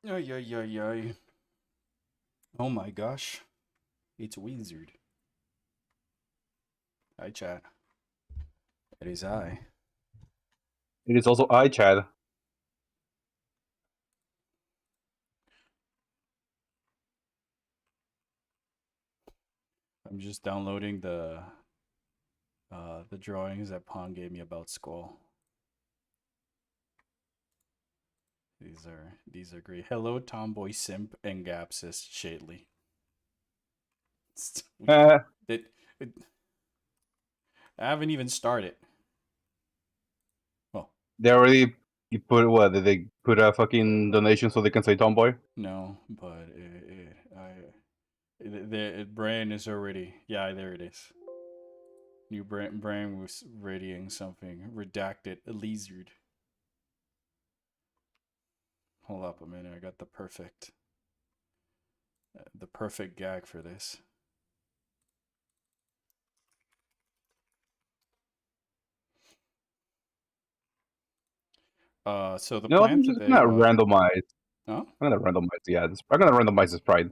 Ay, ay, ay, ay. Oh my gosh. It's Wizard. Hi, chat. It is I. It is also iChat. I'm just downloading the drawings that Pong gave me about Skull. These are great. Hello, Tomboy Simp and Gapsis Shadley. Uh, It, it, I haven't even started. Well, they already you put what? Did they put a fucking donation so they can say Tomboy? no, but the brain is already, yeah, there it is. New brain was radiating something. Redacted a lizard. Hold up a minute. I got the perfect gag for this. So the No, plan I'm just today gonna was. randomize. Huh? I'm gonna randomize. Yeah, I'm gonna randomize the sprite.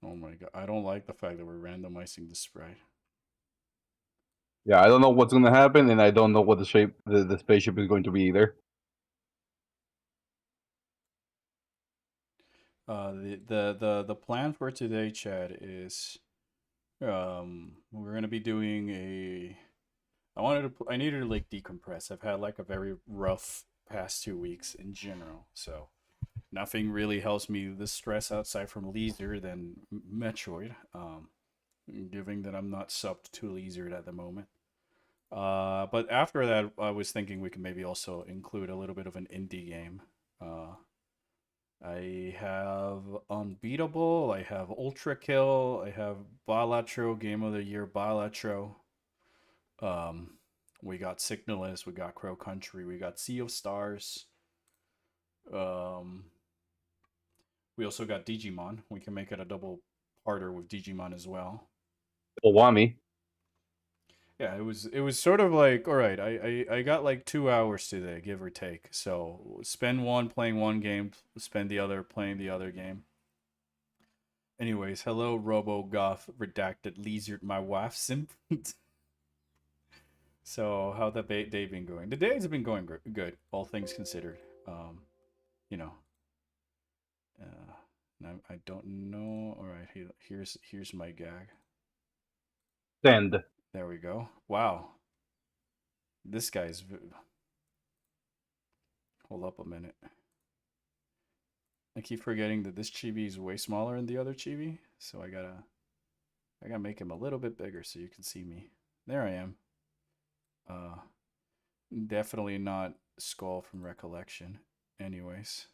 Oh my god! I don't like the fact that we're randomizing the sprite. Yeah, I don't know what's gonna happen, and I don't know what the shape the spaceship is going to be either. The plan for today, Chad, is we're gonna be doing a. I needed to like decompress. I've had like a very rough past 2 weeks in general, so nothing really helps me this stress outside from Leisure than Metroid. Given that I'm not subbed to Leisure at the moment. But after that, I was thinking we can maybe also include a little bit of an indie game. Uh, I have Unbeatable, I have Ultra Kill, I have Balatro Game of the Year Balatro. Um, we got Signalist, we got Crow Country, we got Sea of Stars. Um, we also got Digimon. We can make it a double parter with Digimon as well. Owami. Yeah, it was sort of like, all right, I got like 2 hours today, give or take. So spend one playing one game, spend the other playing the other game. Anyways, hello Robo Goth Redacted Lizard, my wife simp. So how the day been going? The days have been going good, all things considered. You know, I don't know. All right, here's my gag. Send. There we go. Wow, this guy's. Hold up a minute. I keep forgetting that this chibi is way smaller than the other chibi, so I gotta make him a little bit bigger so you can see me. There I am. Definitely not Skull from Recollection. Anyways.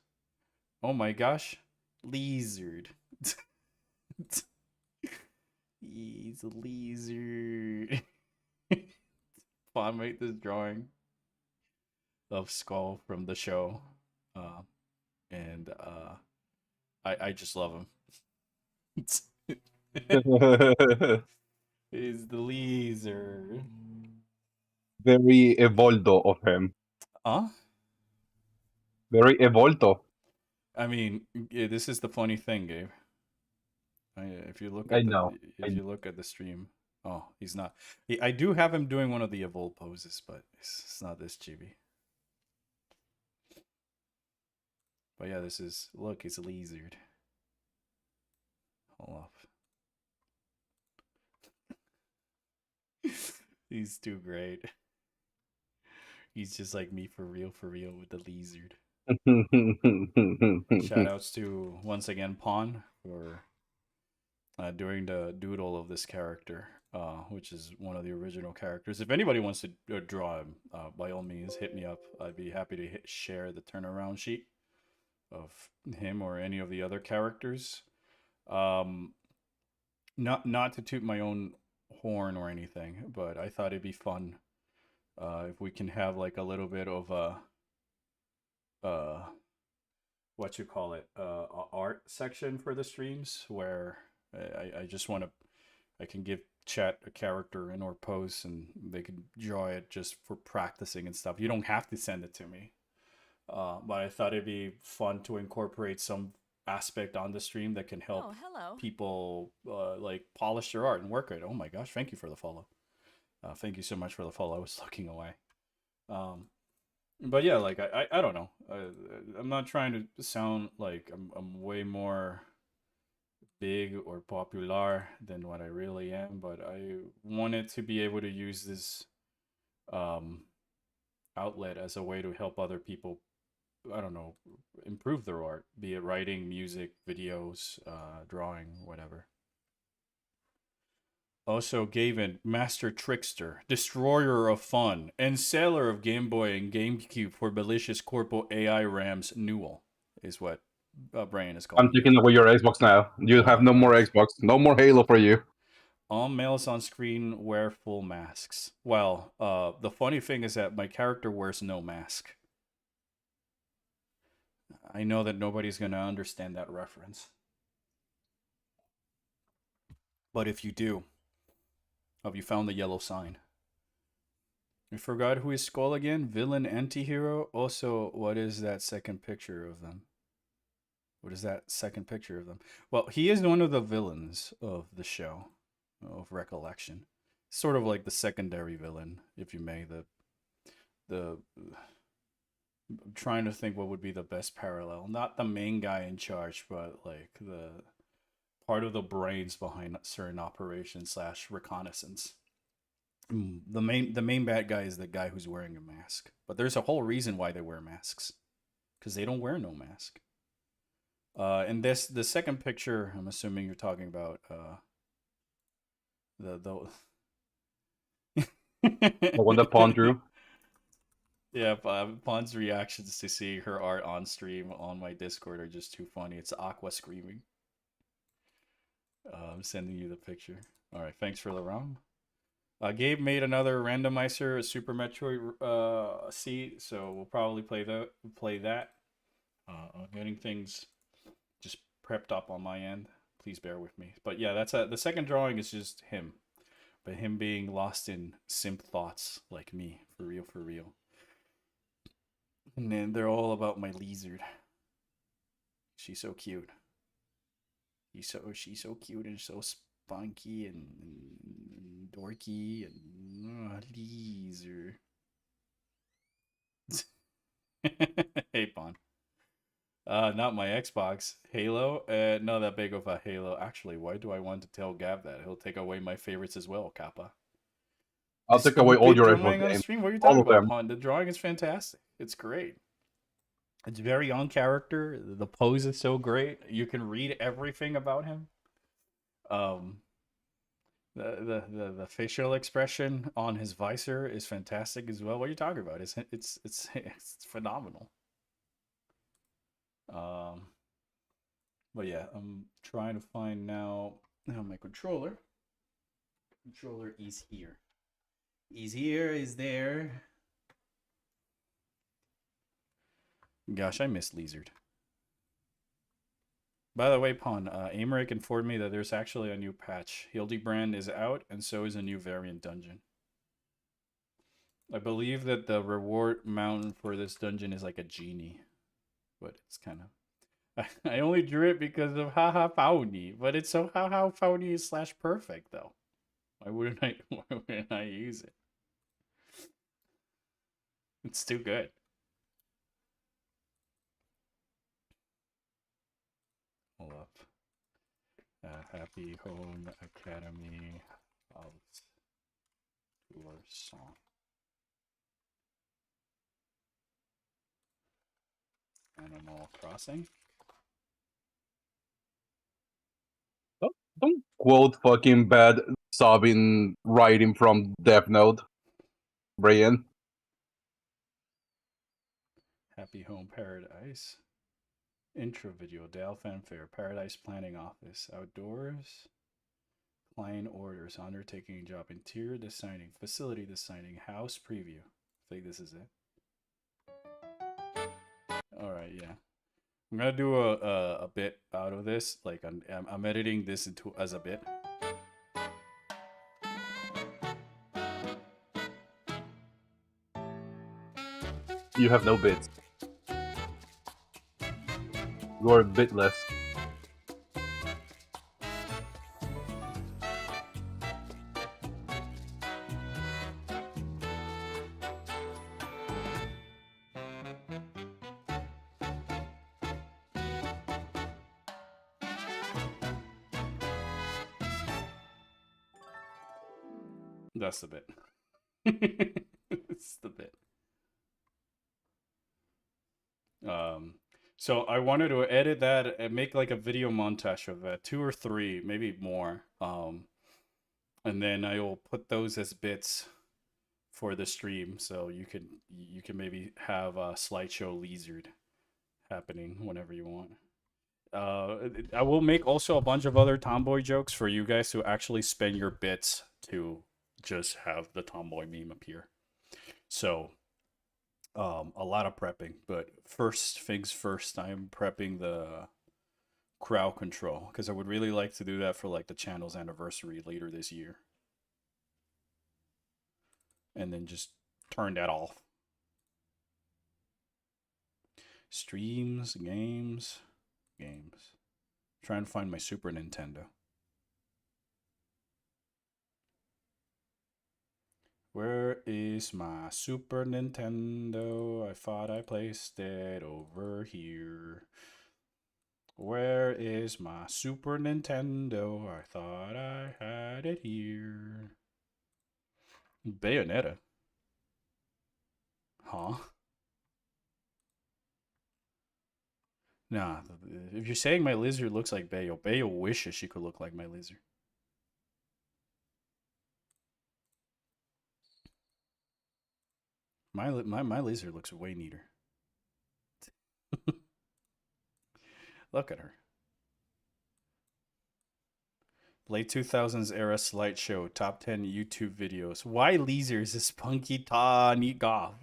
Oh my gosh. Lizard. He's a lizard. Fun made this drawing of Skull from the show. And I just love him. He's the lizard. Very evoldo of him. Huh? Very evolto. I mean, yeah, this is the funny thing, Gabe. If you look I at know. you look at the stream, oh, he's not. I do have him doing one of the evolve poses, but it's not this chibi. But yeah, this is look. He's a lizard. Hold up. He's too great. He's just like me for real with the lizard. Shout outs to once again Pawn for doing the doodle of this character, which is one of the original characters. If anybody wants to draw him, by all means, hit me up. I'd be happy to share the turnaround sheet of him or any of the other characters. Not to toot my own horn or anything, but I thought it'd be fun if we can have like a little bit of a what you call it, art section for the streams where I just want to, I can give chat a character and or pose and they can draw it just for practicing and stuff. You don't have to send it to me. But I thought it'd be fun to incorporate some aspect on the stream that can help people like polish their art and work it. Oh my gosh, thank you for the follow. Thank you so much for the follow. I was looking away. But yeah, like I don't know. I'm not trying to sound like I'm way more big or popular than what I really am, but I wanted to be able to use this outlet as a way to help other people, I don't know, improve their art, be it writing, music, videos, drawing, whatever. Also, Gavin, Master Trickster, Destroyer of Fun, and Seller of Game Boy and GameCube for Malicious Corpo AI Rams Newell is what Brian is calling. I'm taking away your Xbox now. You have no more Xbox. No more Halo for you. All males on screen wear full masks. Well, the funny thing is that my character wears no mask. I know that nobody's going to understand that reference. But if you do, have you found the yellow sign? I forgot who is Skull again. Villain, antihero. Also, what is that second picture of them? What is that second picture of them? Well, he is one of the villains of the show, of Recollection. Sort of like the secondary villain, if you may. I'm trying to think what would be the best parallel. Not the main guy in charge, but like the part of the brains behind certain operations / reconnaissance. The main bad guy is the guy who's wearing a mask. But there's a whole reason why they wear masks, because they don't wear no mask. And the second picture, I'm assuming you're talking about the one that Pawn drew. Yeah, Pawn's reactions to see her art on stream on my Discord are just too funny. It's Aqua screaming. I'm sending you the picture. All right, thanks for the ROM. Gabe made another randomizer, a Super Metroid seed, so we'll probably play that. I'm getting things just prepped up on my end. Please bear with me. But yeah, that's the second drawing is just him, but him being lost in simp thoughts like me, for real. And then they're all about my lizard. She's so cute. She's so cute and so spunky and dorky and Leezer. Hey, Pon. Not my Xbox. Halo? Not that big of a Halo. Actually, why do I want to tell Gav that? He'll take away my favorites as well, Kappa. I'll take away all your Xbox drawing on games. stream? What are you All talking of about, them. Pon? The drawing is fantastic. It's great. It's very on character. The pose is so great. You can read everything about him. Um, the facial expression on his visor is fantastic as well. What are you talking about? It's phenomenal. But yeah, I'm trying to find now my controller. Controller is here. He's here. He's there. Gosh, I miss Lizard. By the way, Pon, Amaric informed me that there's actually a new patch. Hildebrand is out, and so is a new variant dungeon. I believe that the reward mountain for this dungeon is like a genie. But it's kind of... I only drew it because of Haha Fauni, but it's so Haha Fauni / perfect, though. Why wouldn't I use it? It's too good. Hold up. Happy Home Academy House Tour Song. Animal Crossing. Don't quote fucking bad sobbing writing from Death Note, Brian. Happy Home Paradise. Intro video. Dale Fanfare. Paradise Planning Office. Outdoors. Client orders. Undertaking job. Interior designing. Facility designing. House preview. I think this is it. Alright, yeah. I'm gonna do a bit out of this. Like I'm editing this into as a bit. You have no bits. You are bitless. That's the bit. It's the bit. So I wanted to edit that and make like a video montage of 2 or 3, maybe more. And then I will put those as bits for the stream, so you can maybe have a slideshow Lizard happening whenever you want. I will make also a bunch of other Tomboy jokes for you guys to actually spend your bits to just have the Tomboy meme appear. So a lot of prepping, but first things first, I'm prepping the crowd control because I would really like to do that for like the channel's anniversary later this year, and then just turn that off. Streams, games. Trying to find my Super Nintendo. Where is my Super Nintendo? I thought I placed it over here. Where is my Super Nintendo? I thought I had it here. Bayonetta. Huh? Nah, if you're saying my lizard looks like Bayo, Bayo wishes she could look like my lizard. My lizard looks way neater. Look at her. Late 2000s era slideshow, top 10 YouTube videos. Why lasers is spunky ta neat goth.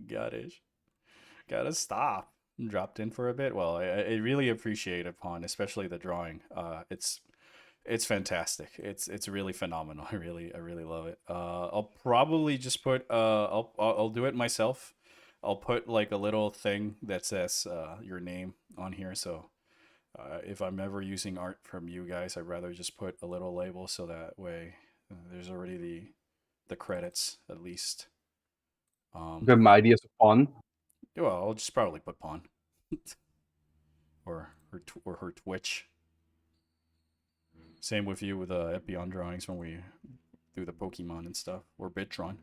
Gotta stop. Dropped in for a bit. Well, I really appreciate it, Pon, especially the drawing. It's fantastic. It's really phenomenal. I really love it. I'll probably just put I'll do it myself. I'll put like a little thing that says your name on here, so If I'm ever using art from you guys, I'd rather just put a little label so that way there's already the credits at least. The mightiest pawn. Well, I'll just probably put pawn or her Twitch. Same with you with Epion drawings when we do the Pokemon and stuff, or Bitron.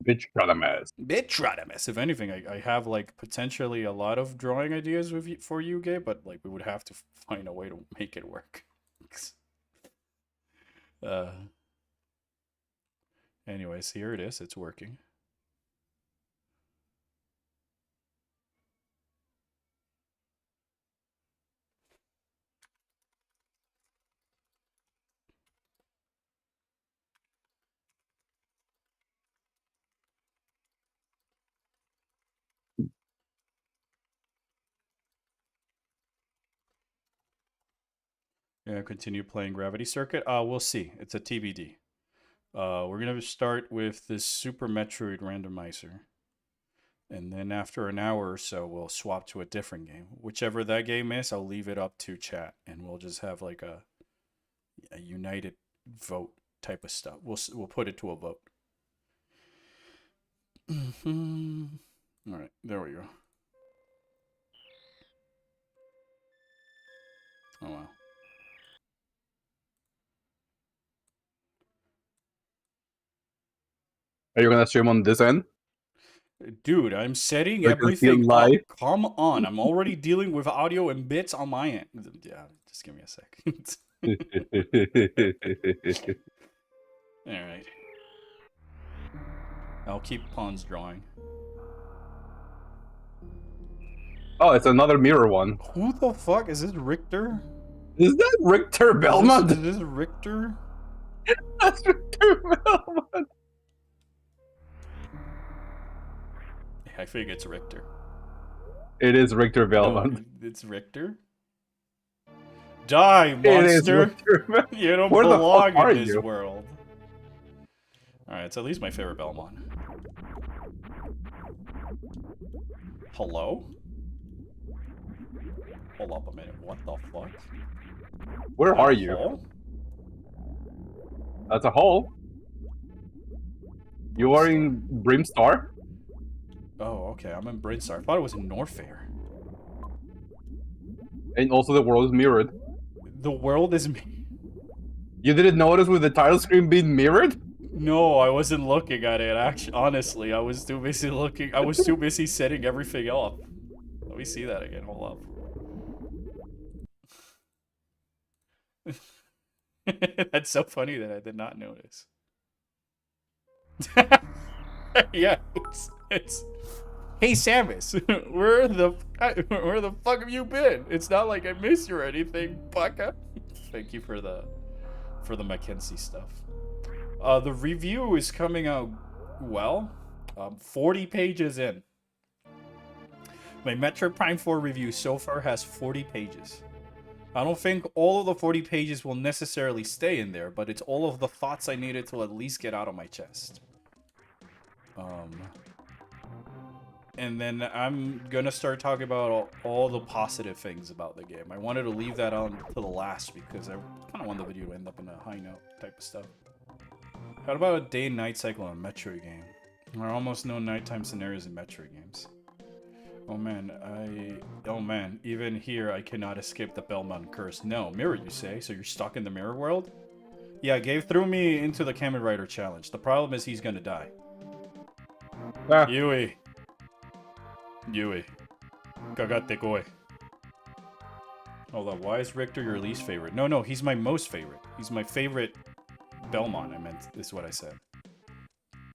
Bitradamus. Bitradamus. If anything, I have like potentially a lot of drawing ideas with you, for you, Gabe, but like we would have to find a way to make it work. Anyways, here it is. It's working. Yeah, continue playing Gravity Circuit. We'll see. It's a TBD. We're gonna start with this Super Metroid randomizer, and then after an hour or so, we'll swap to a different game. Whichever that game is, I'll leave it up to chat, and we'll just have like a united vote type of stuff. We'll put it to a vote. All right, there we go. Oh wow. Are you gonna stream on this end? Dude, I'm setting Like a everything real up. life? Come on, I'm already dealing with audio and bits on my end. Yeah, just give me a sec. All right. I'll keep Pawn's drawing. Oh, it's another mirror one. Who the fuck is this? Richter? Is that Richter Belmont? Is this Richter? That's Richter Belmont. I think it's Richter. It is Richter Belmont. No, it's Richter. Die, monster! It is Richter Belmont. You don't Where the belong fuck are in this you? world. Alright, it's at least my favorite Belmont. Hello? Hold up a minute, what the fuck? Where are you? Hole? That's a hole. You are in Brimstar? Oh, okay, I'm in Brinstar. I thought it was in Norfair. And also the world is mirrored. The world is me. You didn't notice with the title screen being mirrored? No, I wasn't looking at it. Actually, honestly, I was too busy looking. I was too busy setting everything up. Let me see that again. Hold up. That's so funny that I did not notice. Yeah, it's. Hey Samus, where the fuck have you been? It's not like I missed you or anything, bucka. Thank you for the Mackenzie stuff. The review is coming out well. 40 pages in. My Metroid Prime 4 review so far has 40 pages. I don't think all of the 40 pages will necessarily stay in there, but it's all of the thoughts I needed to at least get out of my chest. And then I'm gonna start talking about all the positive things about the game. I wanted to leave that on to the last because I kind of want the video to end up in a high note type of stuff. How about a day and night cycle on a Metroid game? There are almost no nighttime scenarios in Metroid games. Oh man, even here I cannot escape the Belmont curse. No, mirror you say, so you're stuck in the mirror world? Yeah, Gabe threw me into the Kamen Rider challenge. The problem is he's gonna die. Ah. Yui. Kagate koi. Hold on, why is Richter your least favorite? No, he's my most favorite. He's my favorite Belmont, I meant. This is what I said.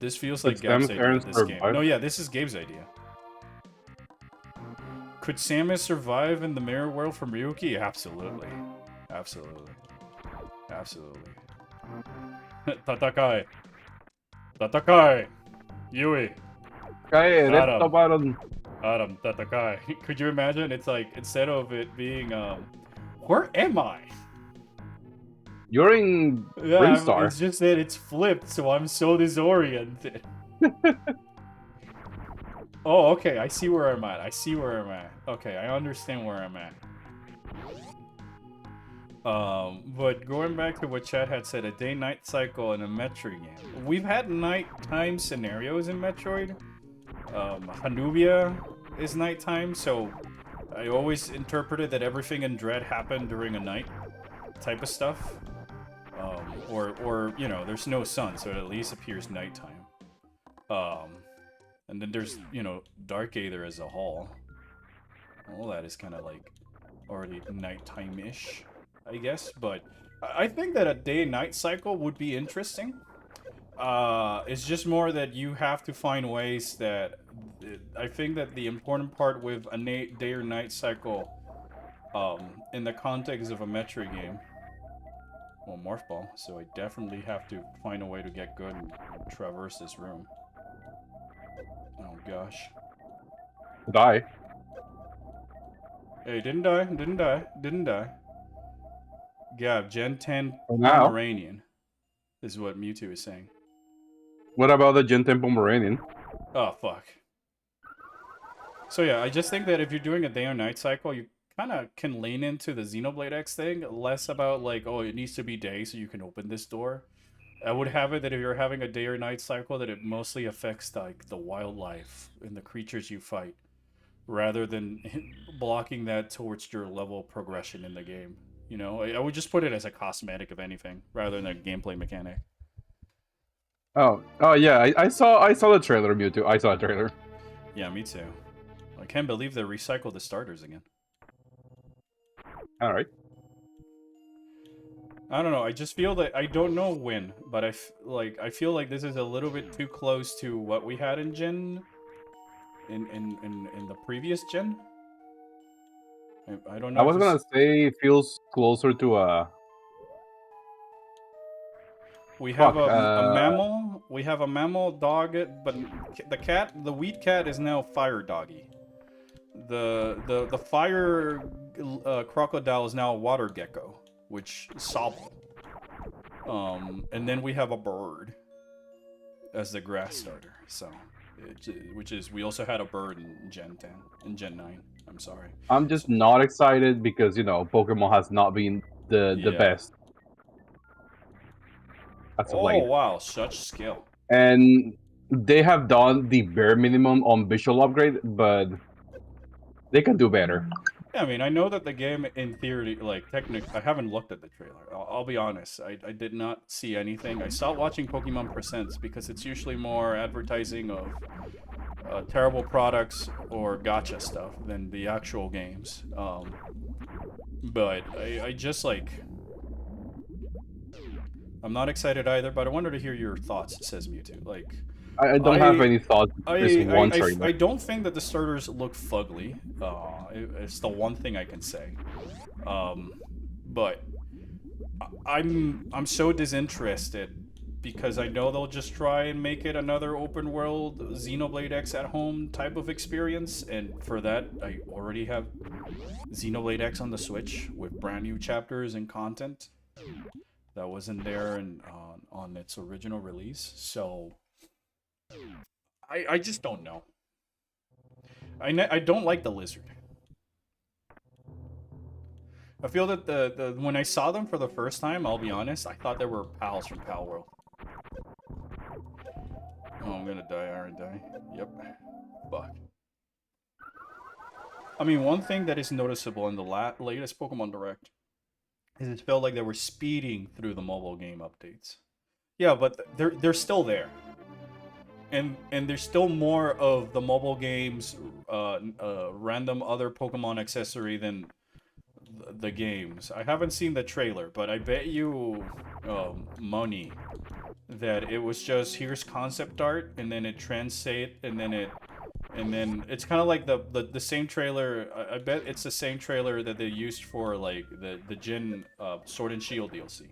This feels like Gabe's idea, this game. No, yeah, this is Gabe's idea. Could Samus survive in the mirror world from Ryuki? Absolutely. Absolutely. Tatakai. Yui. Adam, Tatakai. Could you imagine? It's like, instead of it being, where am I? You're in Brimstar. It's just that it's flipped, so I'm so disoriented. Oh, okay. I see where I'm at. I see where I'm at. Okay, I understand where I'm at. But going back to what Chad had said, a day-night cycle in a Metroid game. We've had nighttime scenarios in Metroid. Hanubia is nighttime, so I always interpreted that everything in Dread happened during a night type of stuff. Or you know, there's no sun, so it at least appears nighttime. And then there's, you know, Dark Aether as a whole. All that is kind of like already nighttime-ish, I guess. But I think that a day-night cycle would be interesting. It's just more that you have to find ways that... I think that the important part with a day or night cycle, in the context of a Metroid game, well, Morph Ball, so I definitely have to find a way to get good and traverse this room. Oh gosh. Die. Hey, didn't die, didn't die, didn't die. Gav, Gen 10 For now. Pomeranian is what Mewtwo is saying. What about the Gen 10 Pomeranian? Oh, fuck. So yeah, I just think that if you're doing a day or night cycle, you kind of can lean into the Xenoblade X thing, less about like, oh, it needs to be day so you can open this door. I would have it that if you're having a day or night cycle, that it mostly affects like the wildlife and the creatures you fight, rather than blocking that towards your level progression in the game. You know, I would just put it as a cosmetic, if anything, rather than a gameplay mechanic. Oh yeah, I saw the trailer, Mewtwo. I saw the trailer. Yeah, me too. I can't believe they recycled the starters again. All right. I don't know. I just feel that I don't know when, but I feel like this is a little bit too close to what we had in Gen, in the previous Gen. I don't know. I was gonna say it feels closer to We have Fuck, a mammal. We have a mammal dog, but the wheat cat is now fire doggy. The fire crocodile is now a water gecko, which is Sobble. And then we have a bird as the grass starter. So, which is, we also had a bird in Gen 10, in Gen 9. I'm sorry. I'm just not excited because, you know, Pokemon has not been the best. As of late. Wow, such skill. And they have done the bare minimum on visual upgrade, but they can do better. Yeah, I mean, I know that the game, in theory, like, technically, I haven't looked at the trailer. I'll be honest. I did not see anything. I stopped watching Pokemon Presents because it's usually more advertising of terrible products or gacha stuff than the actual games. But I just, like... I'm not excited either, but I wanted to hear your thoughts, says Mewtwo. Like... I don't have any thoughts. I don't think that the starters look fugly. It's the one thing I can say. But I'm so disinterested because I know they'll just try and make it another open world Xenoblade X at home type of experience, and for that I already have Xenoblade X on the Switch with brand new chapters and content that wasn't there on its original release. So I just don't know. I don't like the lizard. I feel that the when I saw them for the first time, I'll be honest, I thought they were pals from Pal World. Oh, I'm gonna die, aren't I? Yep. Fuck. I mean, one thing that is noticeable in the latest Pokemon Direct is it felt like they were speeding through the mobile game updates. Yeah, but they're still there. And there's still more of the mobile games, random other Pokemon accessory than the games. I haven't seen the trailer, but I bet you money that it was just, here's concept art, and then it translate, and then it's kind of like the same trailer. I bet it's the same trailer that they used for like the Gen Sword and Shield DLC.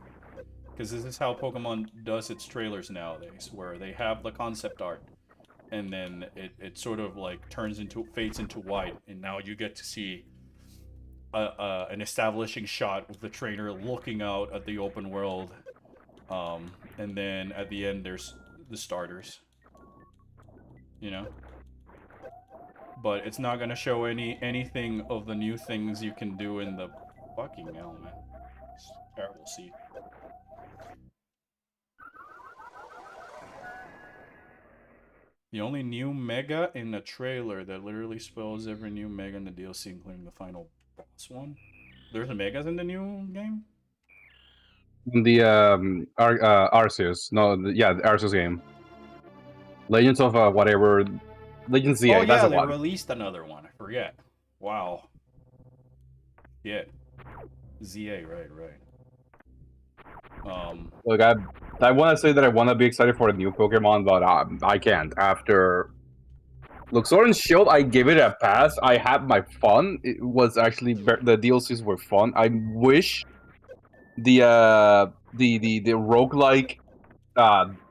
Because this is how Pokemon does its trailers nowadays, where they have the concept art, and then it sort of like fades into white, and now you get to see an establishing shot with the trainer looking out at the open world, and then at the end there's the starters. You know? but it's not gonna show anything of the new things you can do in the fucking hell, man. It's terrible. See. The only new mega in the trailer that literally spells every new mega in the DLC, including the final boss one. There's megas in the new game? In the Arceus, no, yeah, the Arceus game. Legends of whatever, Legends ZA. Oh That's yeah, the they one. released another one. I forget. Wow. Yeah. ZA, right. Look, I want to say that I want to be excited for a new Pokemon, but I can't. After look, Sword and Shield, I give it a pass. I had my fun. It was actually the DLCs were fun. I wish the roguelike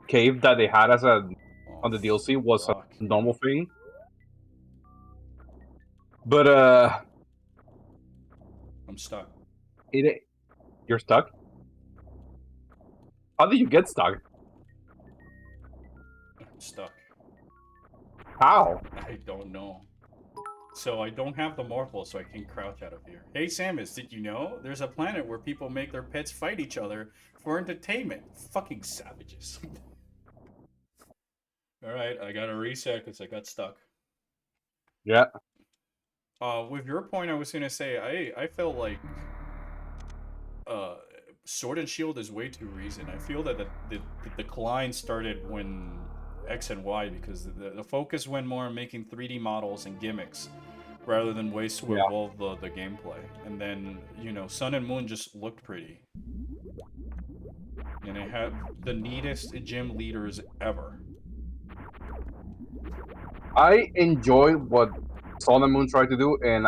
cave that they had as a on the DLC was fuck. a normal thing. But I'm stuck. You're stuck. How did you get stuck? I'm stuck. How? I don't know. So I don't have the Morphle, so I can't crouch out of here. Hey Samus, did you know there's a planet where people make their pets fight each other for entertainment? Fucking savages. Alright, I gotta reset because I got stuck. Yeah. With your point, I was gonna say I felt like Sword and Shield is way too recent. I feel that the decline started when X and Y because the focus went more on making 3D models and gimmicks rather than ways to evolve the gameplay. And then, you know, Sun and Moon just looked pretty. And it had the neatest gym leaders ever. I enjoy what Sun and Moon tried to do, and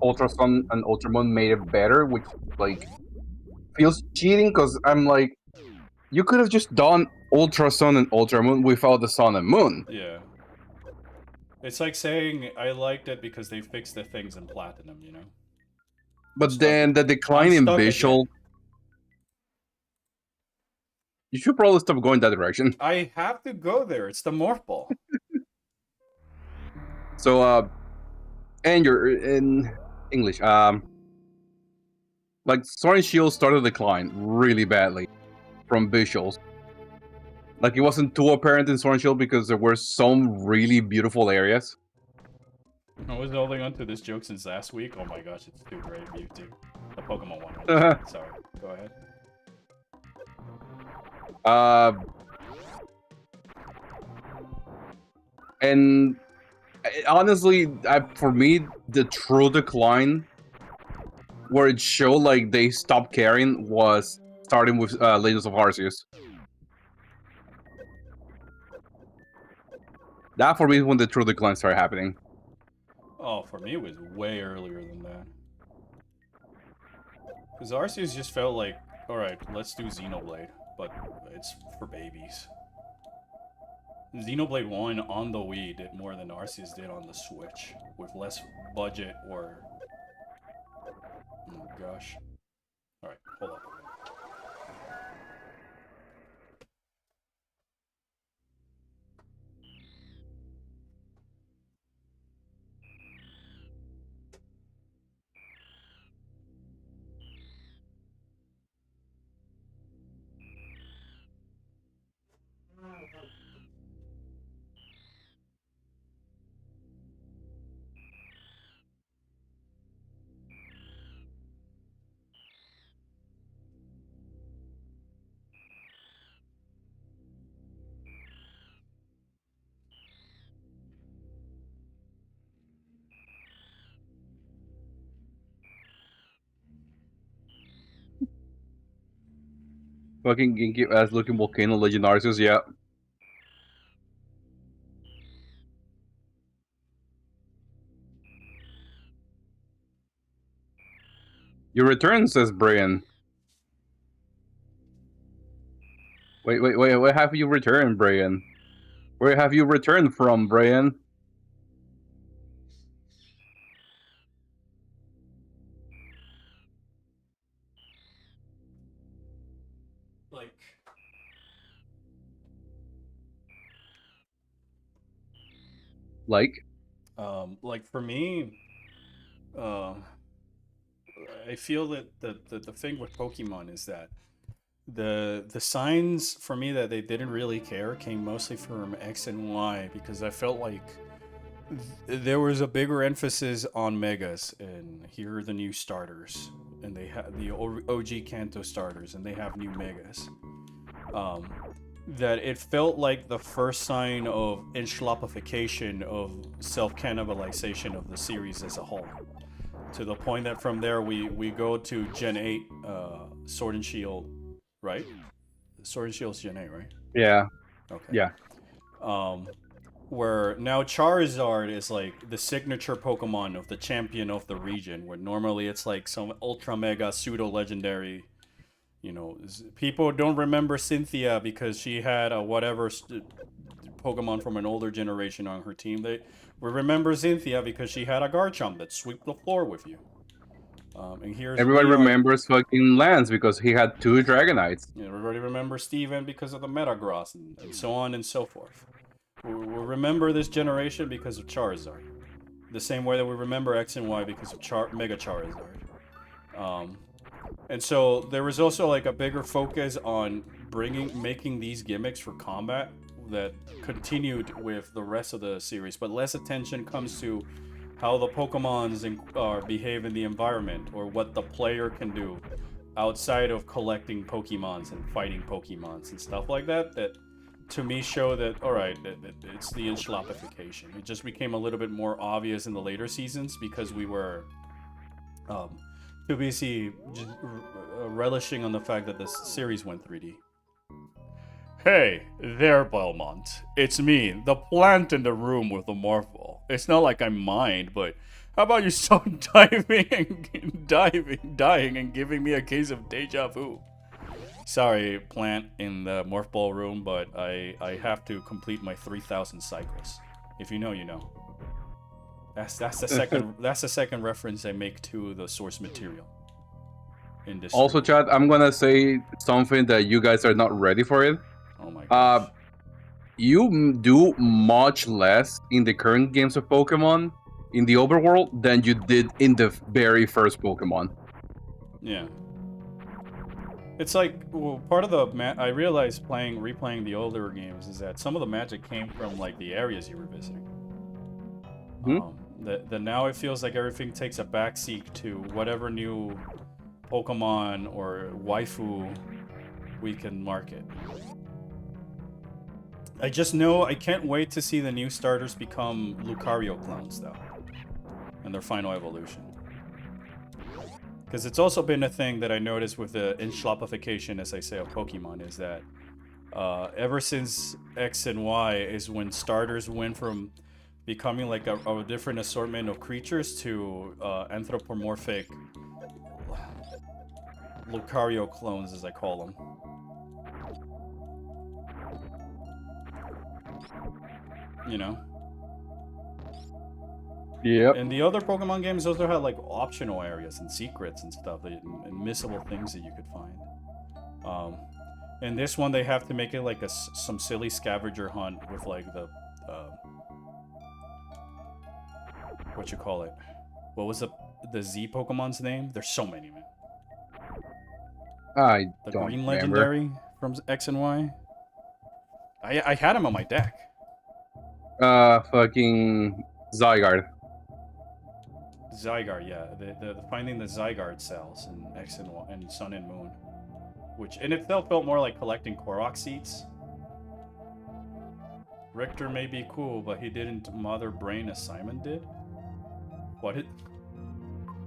Ultra Sun and Ultra Moon made it better, which like feels cheating because I'm like, you could have just done Ultra Sun and Ultra Moon without the Sun and Moon. Yeah. It's like saying I liked it because they fixed the things in Platinum, you know? But then the decline in visual. Again. You should probably stop going that direction. I have to go there. It's the Morph Ball. So, and you're in English. Like Sword and Shield started to decline really badly from visuals. Like it wasn't too apparent in Sword and Shield because there were some really beautiful areas. I was holding on to this joke since last week. Oh my gosh, it's too great, Mewtwo. The Pokemon one. Sorry, go ahead. And honestly, for me, the true decline where it showed like they stopped caring was starting with Legends of Arceus. That for me is when the true decline started happening. Oh, for me it was way earlier than that. Because Arceus just felt like, alright, let's do Xenoblade, but it's for babies. Xenoblade 1 on the Wii did more than Arceus did on the Switch, with less budget or... Oh gosh. Alright, hold up. Fucking Genki as looking volcano Legend Arceus, yeah. Your return, says Brian. Wait, where have you returned, Brian? Where have you returned from, Brian? Like? Like for me, uh, I feel that the thing with Pokemon is that the signs for me that they didn't really care came mostly from X and Y because I felt like there was a bigger emphasis on megas, and here are the new starters, and they have the OG Kanto starters, and they have new megas. Um, that it felt like the first sign of enschloppification of self cannibalization of the series as a whole. To the point that from there we go to Gen 8, Sword and Shield, right? Sword and Shield's Gen 8, right? Yeah, Okay. yeah. Um, where now Charizard is like the signature Pokemon of the champion of the region, where normally it's like some ultra mega pseudo legendary. You know, people don't remember Cynthia because she had a whatever Pokemon from an older generation on her team. We remember Cynthia because she had a Garchomp that swept the floor with you. And here's Everybody Leon. remembers fucking Lance because he had 2 Dragonites. Everybody remembers Steven because of the Metagross and so on and so forth. We remember this generation because of Charizard. The same way that we remember X and Y because of Mega Charizard. Um, and so there was also like a bigger focus on making these gimmicks for combat that continued with the rest of the series, but less attention comes to how the Pokemons behave in the environment or what the player can do outside of collecting Pokemons and fighting Pokemons and stuff like that. That to me show that all right, it's the enschloppification. It just became a little bit more obvious in the later seasons because we were too busy just relishing on the fact that this series went 3D. Hey, there, Belmont. It's me, the plant in the room with the Morphle. It's not like I mind, but how about you stop dying, and giving me a case of deja vu? Sorry, plant in the Morph Ball room, but I have to complete my 3,000 cycles. If you know, you know. That's the second reference I make to the source material. In this Also, stream. chat, I'm gonna say something that you guys are not ready for it. Oh my gosh. You do much less in the current games of Pokemon in the overworld than you did in the very first Pokemon. Yeah. It's like, well, part of the I realized replaying the older games is that some of the magic came from like the areas you were visiting. That now it feels like everything takes a backseat to whatever new Pokemon or waifu we can market. I just know I can't wait to see the new starters become Lucario clones though, and their final evolution. Because it's also been a thing that I noticed with the enschloppification, as I say, of Pokemon, is that ever since X and Y is when starters went from becoming like a different assortment of creatures to anthropomorphic Lucario clones, as I call them. You know? Yep. And the other Pokemon games also had like optional areas and secrets and stuff and missable things that you could find. In this one, they have to make it like some silly scavenger hunt with like the what you call it? What was the Z Pokemon's name? There's so many, man. I The don't Green remember. Legendary from X and Y. I had him on my deck. Fucking Zygarde. Zygarde, yeah. The finding the Zygarde cells in X and Y, and Sun and Moon, which in itself felt more like collecting Korok seeds. Richter may be cool, but he didn't mother brain as Simon did. What?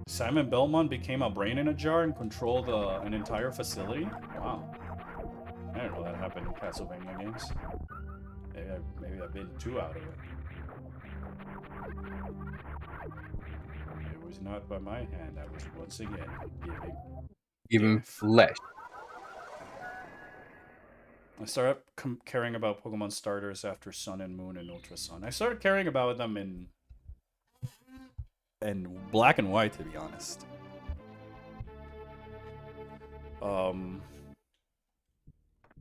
Simon Belmont became a brain in a jar and controlled an entire facility? Wow. I didn't know that happened in Castlevania games. Maybe I've been too out of it. It was not by my hand. I was once again Even flesh. I started caring about Pokemon starters after Sun and Moon and Ultra Sun. I started caring about them in Black and White, to be honest.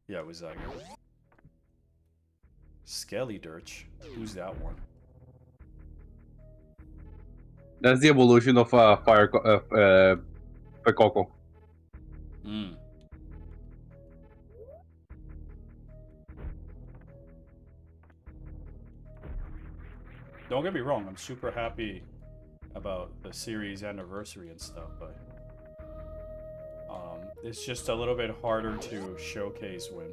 Yeah, it was Skelly Dirch. Who's that one? That's the evolution of Fuecoco. Mm. Don't get me wrong, I'm super happy about the series anniversary and stuff, but it's just a little bit harder to showcase when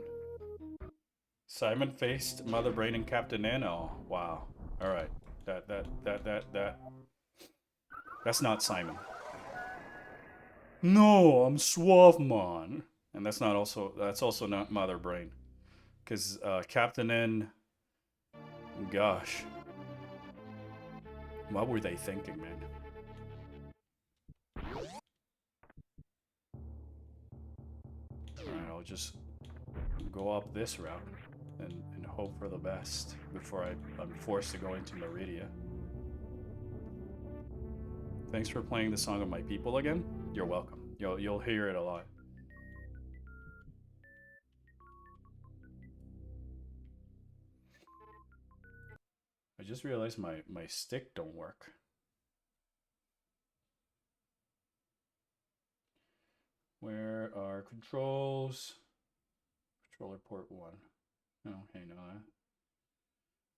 Simon faced Mother Brain and Captain N. Oh, wow. All right, that's not Simon. No, I'm Suavemon, and that's also not Mother Brain, because Captain N. Gosh, what were they thinking, man? Alright, I'll just go up this route and hope for the best before I'm forced to go into Meridia. Thanks for playing the Song of My People again. You're welcome. You'll hear it a lot. I just realized my stick don't work. Where are controls? Controller port 1. Oh, hey, no.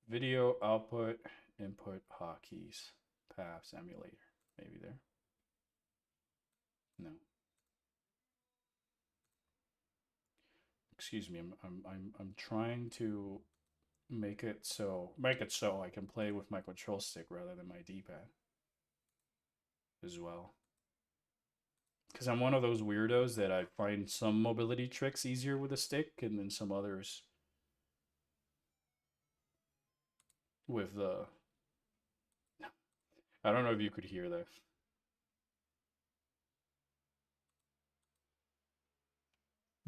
Video output, input, hotkeys, paths, emulator. Maybe there. No. Excuse me. I'm trying to make it so I can play with my control stick rather than my D-pad as well. Because I'm one of those weirdos that I find some mobility tricks easier with a stick, and then some others with the... I don't know if you could hear that.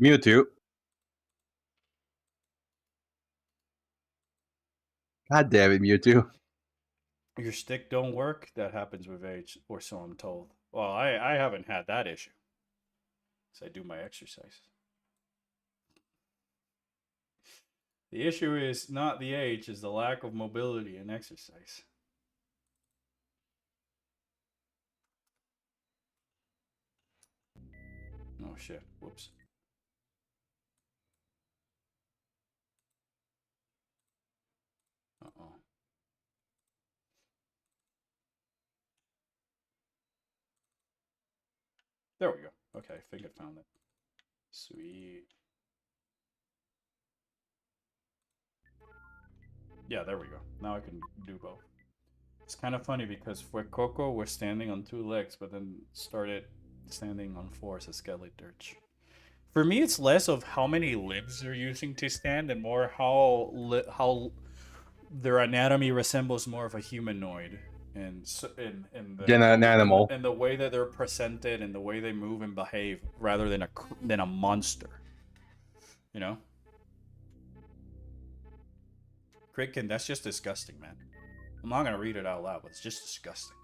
Mewtwo. God damn it, Mewtwo. Your stick don't work? That happens with age, or so I'm told. Well, I haven't had that issue. So I do my exercise. The issue is not the age, is the lack of mobility and exercise. Oh shit, whoops. Uh-oh. There we go. Okay, I think I found it. Sweet. Yeah, there we go. Now I can do both. It's kind of funny because Fuecoco was standing on 2 legs, but then started standing on 4 as a Skeledirge. For me, it's less of how many limbs they're using to stand and more how their anatomy resembles more of a humanoid. And An animal. And the way that they're presented and the way they move and behave rather than a monster. You know? Critkin, that's just disgusting, man. I'm not gonna read it out loud, but it's just disgusting.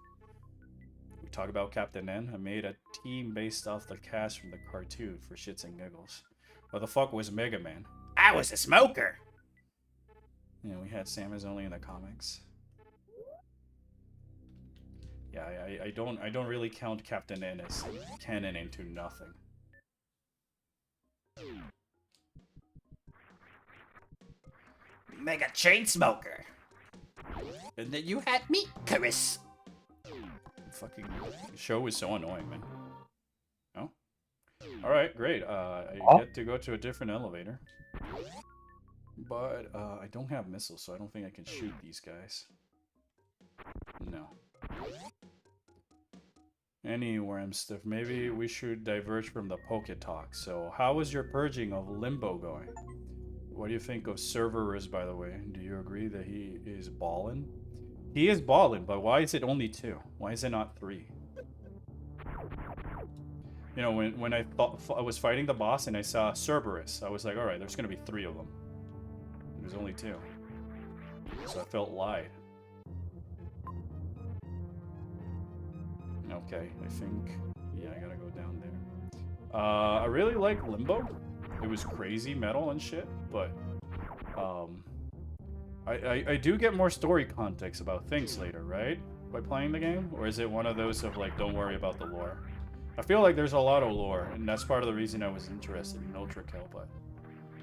We talk about Captain N. I made a team based off the cast from the cartoon for shits and giggles. What the fuck was Mega Man? I was a smoker! Yeah, we had Samus only in the comics. Yeah, I don't really count Captain N as canon into nothing. Mega chain smoker. And then you had me, Chris. Fucking show is so annoying, man. Oh? Alright, great. I get to go to a different elevator. But I don't have missiles, so I don't think I can shoot these guys. No. Anywhere I'm stiff. Maybe we should diverge from the Poke Talk. So, how is your purging of Limbo going? What do you think of Cerberus, by the way? Do you agree that he is ballin'? He is ballin', but why is it only 2? Why is it not 3? You know, when I thought I was fighting the boss and I saw Cerberus, I was like, alright, there's gonna be 3 of them. There's only 2. So I felt lied. Okay, I think... Yeah, I gotta go down there. I really like Limbo. It was crazy metal and shit, but... I do get more story context about things later, right? by playing the game, or is it one of those of like, don't worry about the lore? I feel like there's a lot of lore, and that's part of the reason I was interested in Ultra Kill, but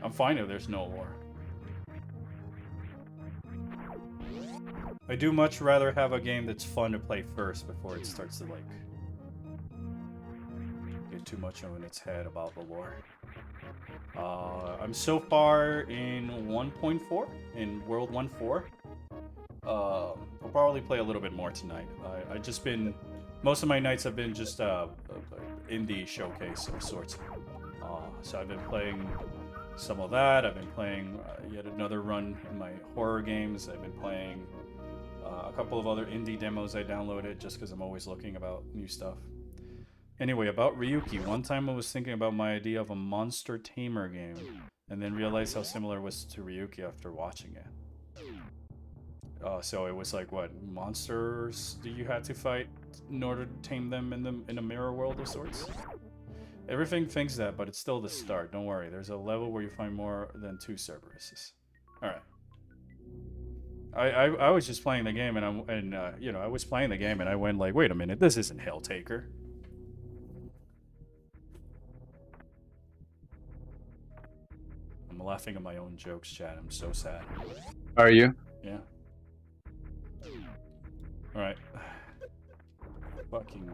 I'm fine if there's no lore. I do much rather have a game that's fun to play first before it starts to like get too much in its head about the lore. I'm so far in 1.4, in World 1.4. I'll probably play a little bit more tonight. I just been, most of my nights have been just indie showcase of sorts. So I've been playing some of that. I've been playing yet another run in my horror games. I've been playing a couple of other indie demos I downloaded just because I'm always looking about new stuff. Anyway, about Ryuki. One time I was thinking about my idea of a monster tamer game, and then realized how similar it was to Ryuki after watching it. So it was like, what, monsters that you had to fight in order to tame them in a mirror world of sorts? Everything thinks that, but it's still the start. Don't worry, there's a level where you find more than 2 Cerberuses. Alright. I was just playing the game, and you know, I was playing the game, and I went like, wait a minute, this isn't Helltaker. I'm laughing at my own jokes, chat. I'm so sad. Are you? Yeah. Alright. Fucking...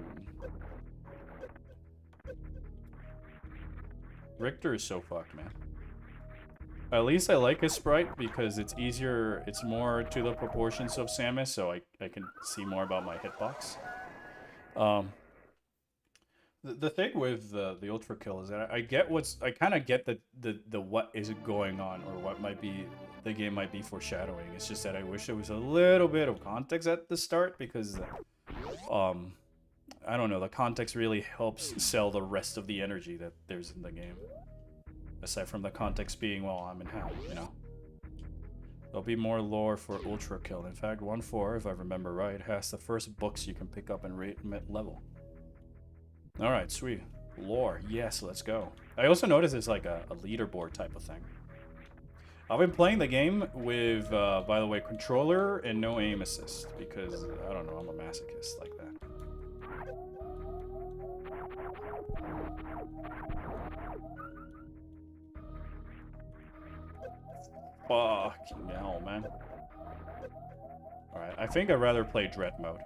Richter is so fucked, man. At least I like his sprite because it's easier, it's more to the proportions of Samus, so I can see more about my hitbox. The thing with the Ultra Kill is that I kind of get the what is going on, or what might be the game might be foreshadowing. It's just that I wish there was a little bit of context at the start, because I don't know, the context really helps sell the rest of the energy that there's in the game. Aside from the context being, well, I'm in hell, you know. There'll be more lore for Ultra Kill. In fact, 1.4, if I remember right, has the first books you can pick up and rate mid-level. Alright, sweet. Lore, yes, let's go. I also noticed it's like a leaderboard type of thing. I've been playing the game with, by the way, controller and no aim assist, because, I don't know, I'm a masochist like that. Fucking hell, man. Alright, I think I'd rather play Dread mode.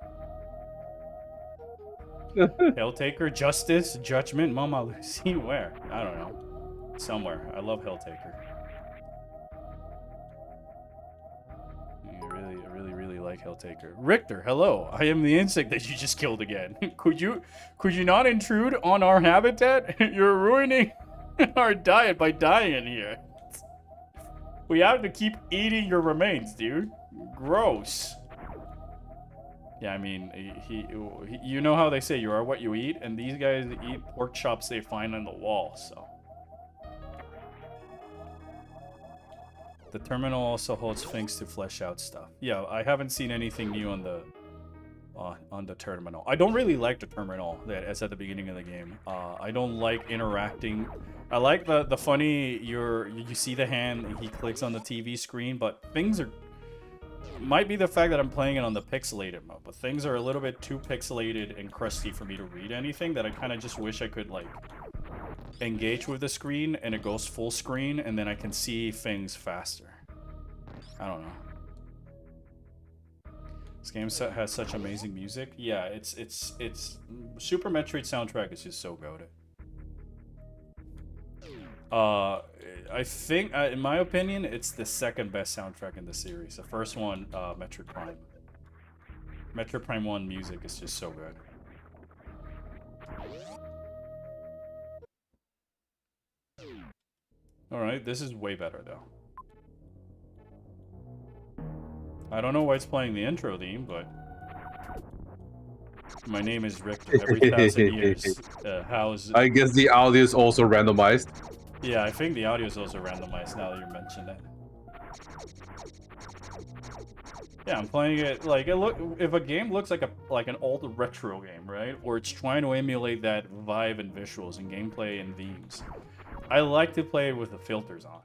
Helltaker, Justice, Judgment, Mama Lucy, where? I don't know. Somewhere. I love Helltaker. I really like Helltaker. Richter, hello. I am the insect that you just killed again. Could you not intrude on our habitat? You're ruining our diet by dying in here. We have to keep eating your remains, dude. Gross. Yeah, I mean, you know how they say you are what you eat, and these guys eat pork chops they find on the wall, so. The terminal also holds things to flesh out stuff. Yeah, I haven't seen anything new on the terminal. I don't really like the terminal that's at the beginning of the game. I don't like interacting. I like the funny, you see the hand and he clicks on the TV screen, but things are... Might be the fact that I'm playing it on the pixelated mode, but things are a little bit too pixelated and crusty for me to read anything, that I kind of just wish I could, like, engage with the screen and it goes full screen and then I can see things faster. I don't know. This game has such amazing music. Yeah, it's Super Metroid soundtrack is just so goated. I think, in my opinion, it's the second best soundtrack in the series. The first one, Metroid Prime. Metroid Prime 1 music is just so good. Alright, this is way better, though. I don't know why it's playing the intro theme, but... My name is Richter. Every 1,000 years. How's... I guess the audio is also randomized. Yeah, I think the audio is also randomized now that you mentioned it. Yeah, I'm playing it like if a game looks like an old retro game, right? Or it's trying to emulate that vibe and visuals and gameplay and themes. I like to play it with the filters on.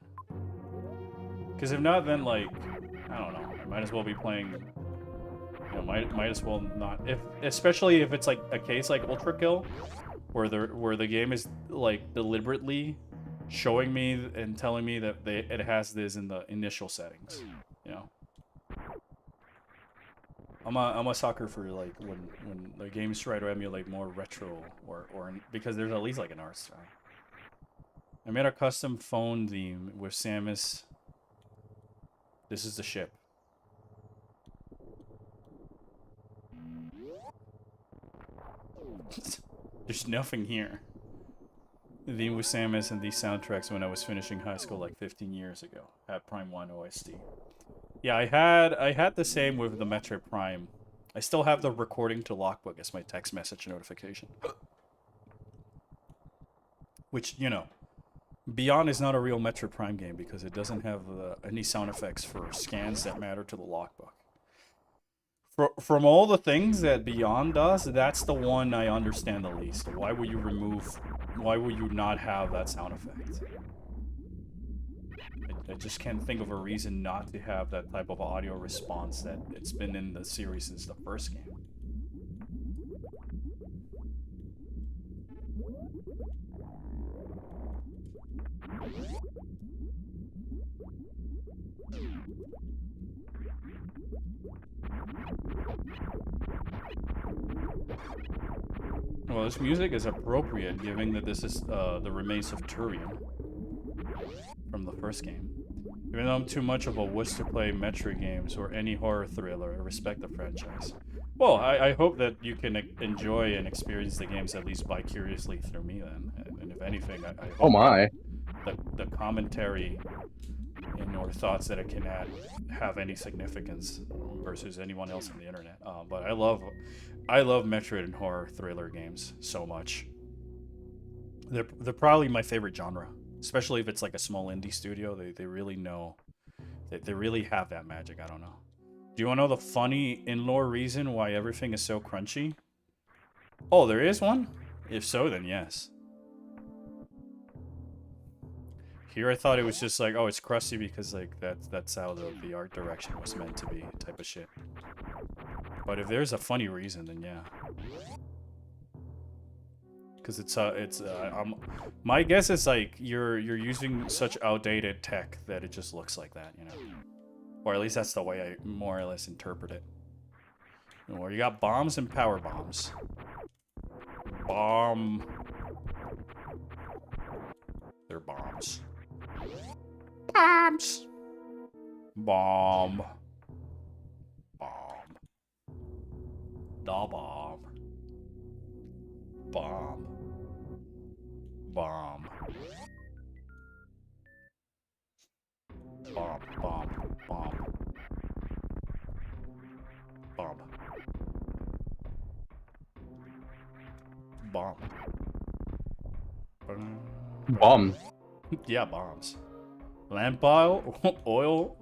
Because if not, then like, I don't know, I might as well be playing You know, might as well not. Especially if it's like a case like Ultra Kill, where the game is like deliberately showing me and telling me that it has this in the initial settings. You know. I'm a sucker for like when the games try to emulate more retro or because there's at least like an art style. I made a custom phone theme with Samus. This is the ship. There's nothing here. The theme with Samus and these soundtracks when I was finishing high school like 15 years ago at Prime 1 OST. Yeah, I had the same with the Metroid Prime. I still have the recording to logbook as my text message notification. Which, you know, Beyond is not a real Metroid Prime game because it doesn't have any sound effects for scans that matter to the logbook. From all the things that Beyond does, that's the one I understand the least. Why would you not have that sound effect? I just can't think of a reason not to have that type of audio response that it's been in the series since the first game. Well, this music is appropriate, given that this is the remains of Turian from the first game. Even though I'm too much of a wuss to play Metroid games or any horror thriller, I respect the franchise. Well, I hope that you can enjoy and experience the games at least vicariously through me then. And if anything, I hope Oh my. the commentary and or thoughts that it can add have any significance versus anyone else on the internet. But I love Metroid and horror thriller games so much. They're probably my favorite genre, especially if it's like a small indie studio. They really know, they really have that magic. I don't know. Do you want to know the funny in-lore reason why everything is so crunchy? Oh, there is one? If so, then yes. Here I thought it was just like, oh, it's crusty because like that's how the art direction was meant to be, type of shit. But if there's a funny reason, then yeah. Because my guess is like you're using such outdated tech that it just looks like that, you know. Or at least that's the way I more or less interpret it. Where you got bombs and power bombs. Bomb. They're bombs. Bombs. Bomb. Bomb. Da bomb. Bomb. Bomb. Bomb. Bomb. Bomb. Bomb. Bomb. Bomb. Yeah, bombs. Lamp oil,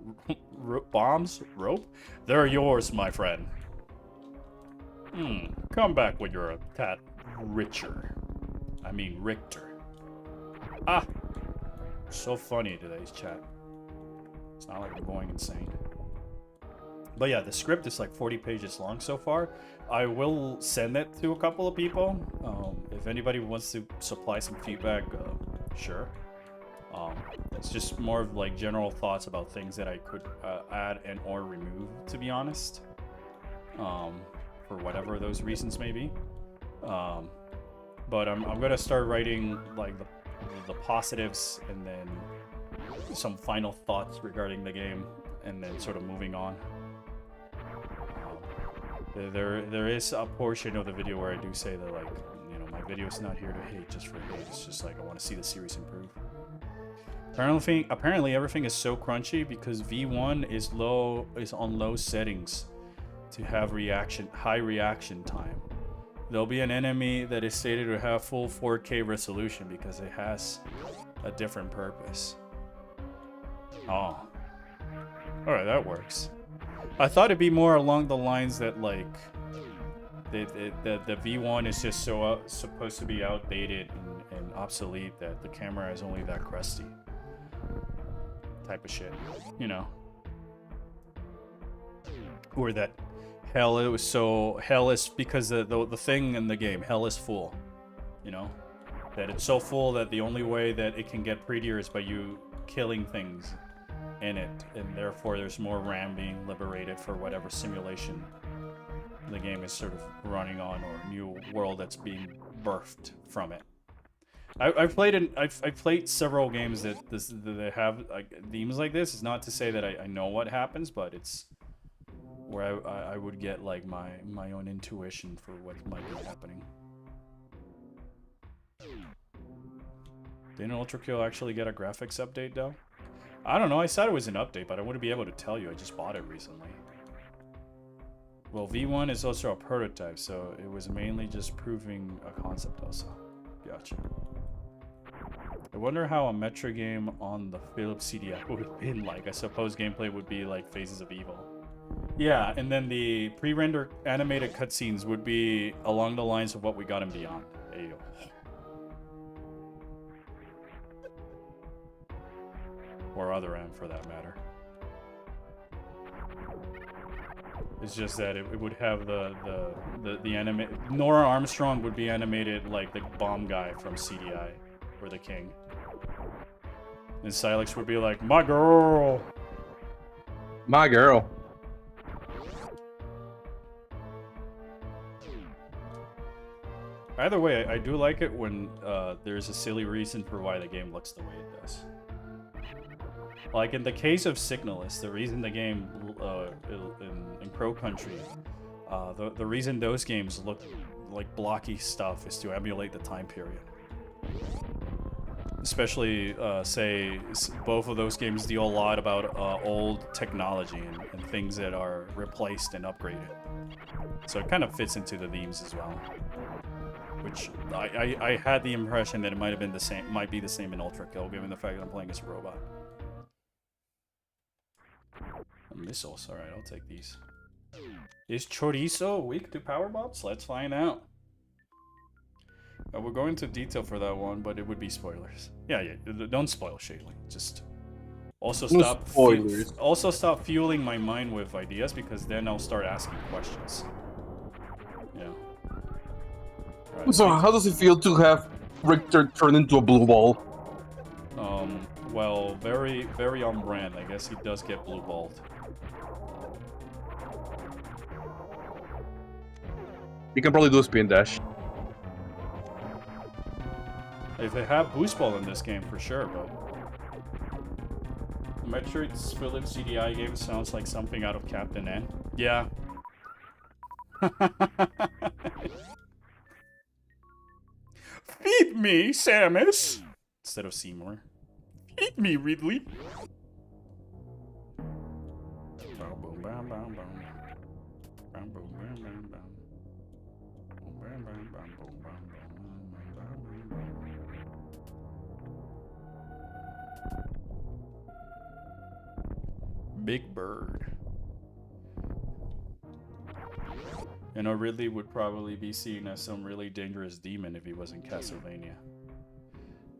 bombs, rope. They're yours, my friend. Come back when you're a tad richer. I mean, Richter. Ah! So funny today's chat. It's not like I'm going insane. But yeah, the script is like 40 pages long so far. I will send it to a couple of people. If anybody wants to supply some feedback, sure. It's just more of like general thoughts about things that I could add and or remove, to be honest. For whatever those reasons may be. But I'm gonna start writing like the positives and then some final thoughts regarding the game, and then sort of moving on. There is a portion of the video where I do say that, like, you know, my video is not here to hate just for hate. It's just like I want to see the series improve. Apparently everything is so crunchy because V1 is on low settings to have high reaction time. There'll be an enemy that is stated to have full 4K resolution because it has a different purpose. Oh. Alright, that works. I thought it'd be more along the lines that, like, the V1 is just so supposed to be outdated and obsolete that the camera is only that crusty. Type of shit, you know. Or that hell it was so hell is because the thing in the game, hell is full, you know, that it's so full that the only way that it can get prettier is by you killing things in it, and therefore there's more RAM being liberated for whatever simulation the game is sort of running on, or new world that's being birthed from it. I've played several games that that have like themes like this. It's not to say that I know what happens, but it's where I would get like my own intuition for what might be happening. Didn't Ultra Kill actually get a graphics update though? I don't know. I said it was an update, but I wouldn't be able to tell you. I just bought it recently. Well, V1 is also a prototype, so it was mainly just proving a concept also. Gotcha. I wonder how a Metro game on the Philips CDI would have been like. I suppose gameplay would be like Phases of Evil. Yeah, and then the pre-render animated cutscenes would be along the lines of what we got in Beyond. There you go. Or other M for that matter. It's just that it would have the anime. Nora Armstrong would be animated like the bomb guy from CDI, or the king. And Silex would be like, my girl! My girl. Either way, I do like it when there's a silly reason for why the game looks the way it does. Like in the case of Signalis, the reason the game in Crow Country, the reason those games look like blocky stuff is to emulate the time period. Especially, say, both of those games deal a lot about old technology and things that are replaced and upgraded. So it kind of fits into the themes as well. Which I had the impression that it might have been the same, might be the same in Ultra Kill, given the fact that I'm playing as a robot. Missiles, alright, I'll take these. Is Chorizo weak to power bombs? Let's find out. We'll go into detail for that one, but it would be spoilers. Yeah, don't spoil Shaylee. Just also stop spoilers. Also stop fueling my mind with ideas, because then I'll start asking questions. Yeah. Right, So how does it feel to have Richter turn into a blue ball? Well, very, very on brand. I guess he does get blue balled. You can probably do a spin dash. If they have boost ball in this game, for sure, but Metroid's Philips CDI game sounds like something out of Captain N. Yeah. Feed me, Samus! Instead of Seymour. Feed me, Ridley! Big Bird. You know, Ridley would probably be seen as some really dangerous demon if he was in Castlevania.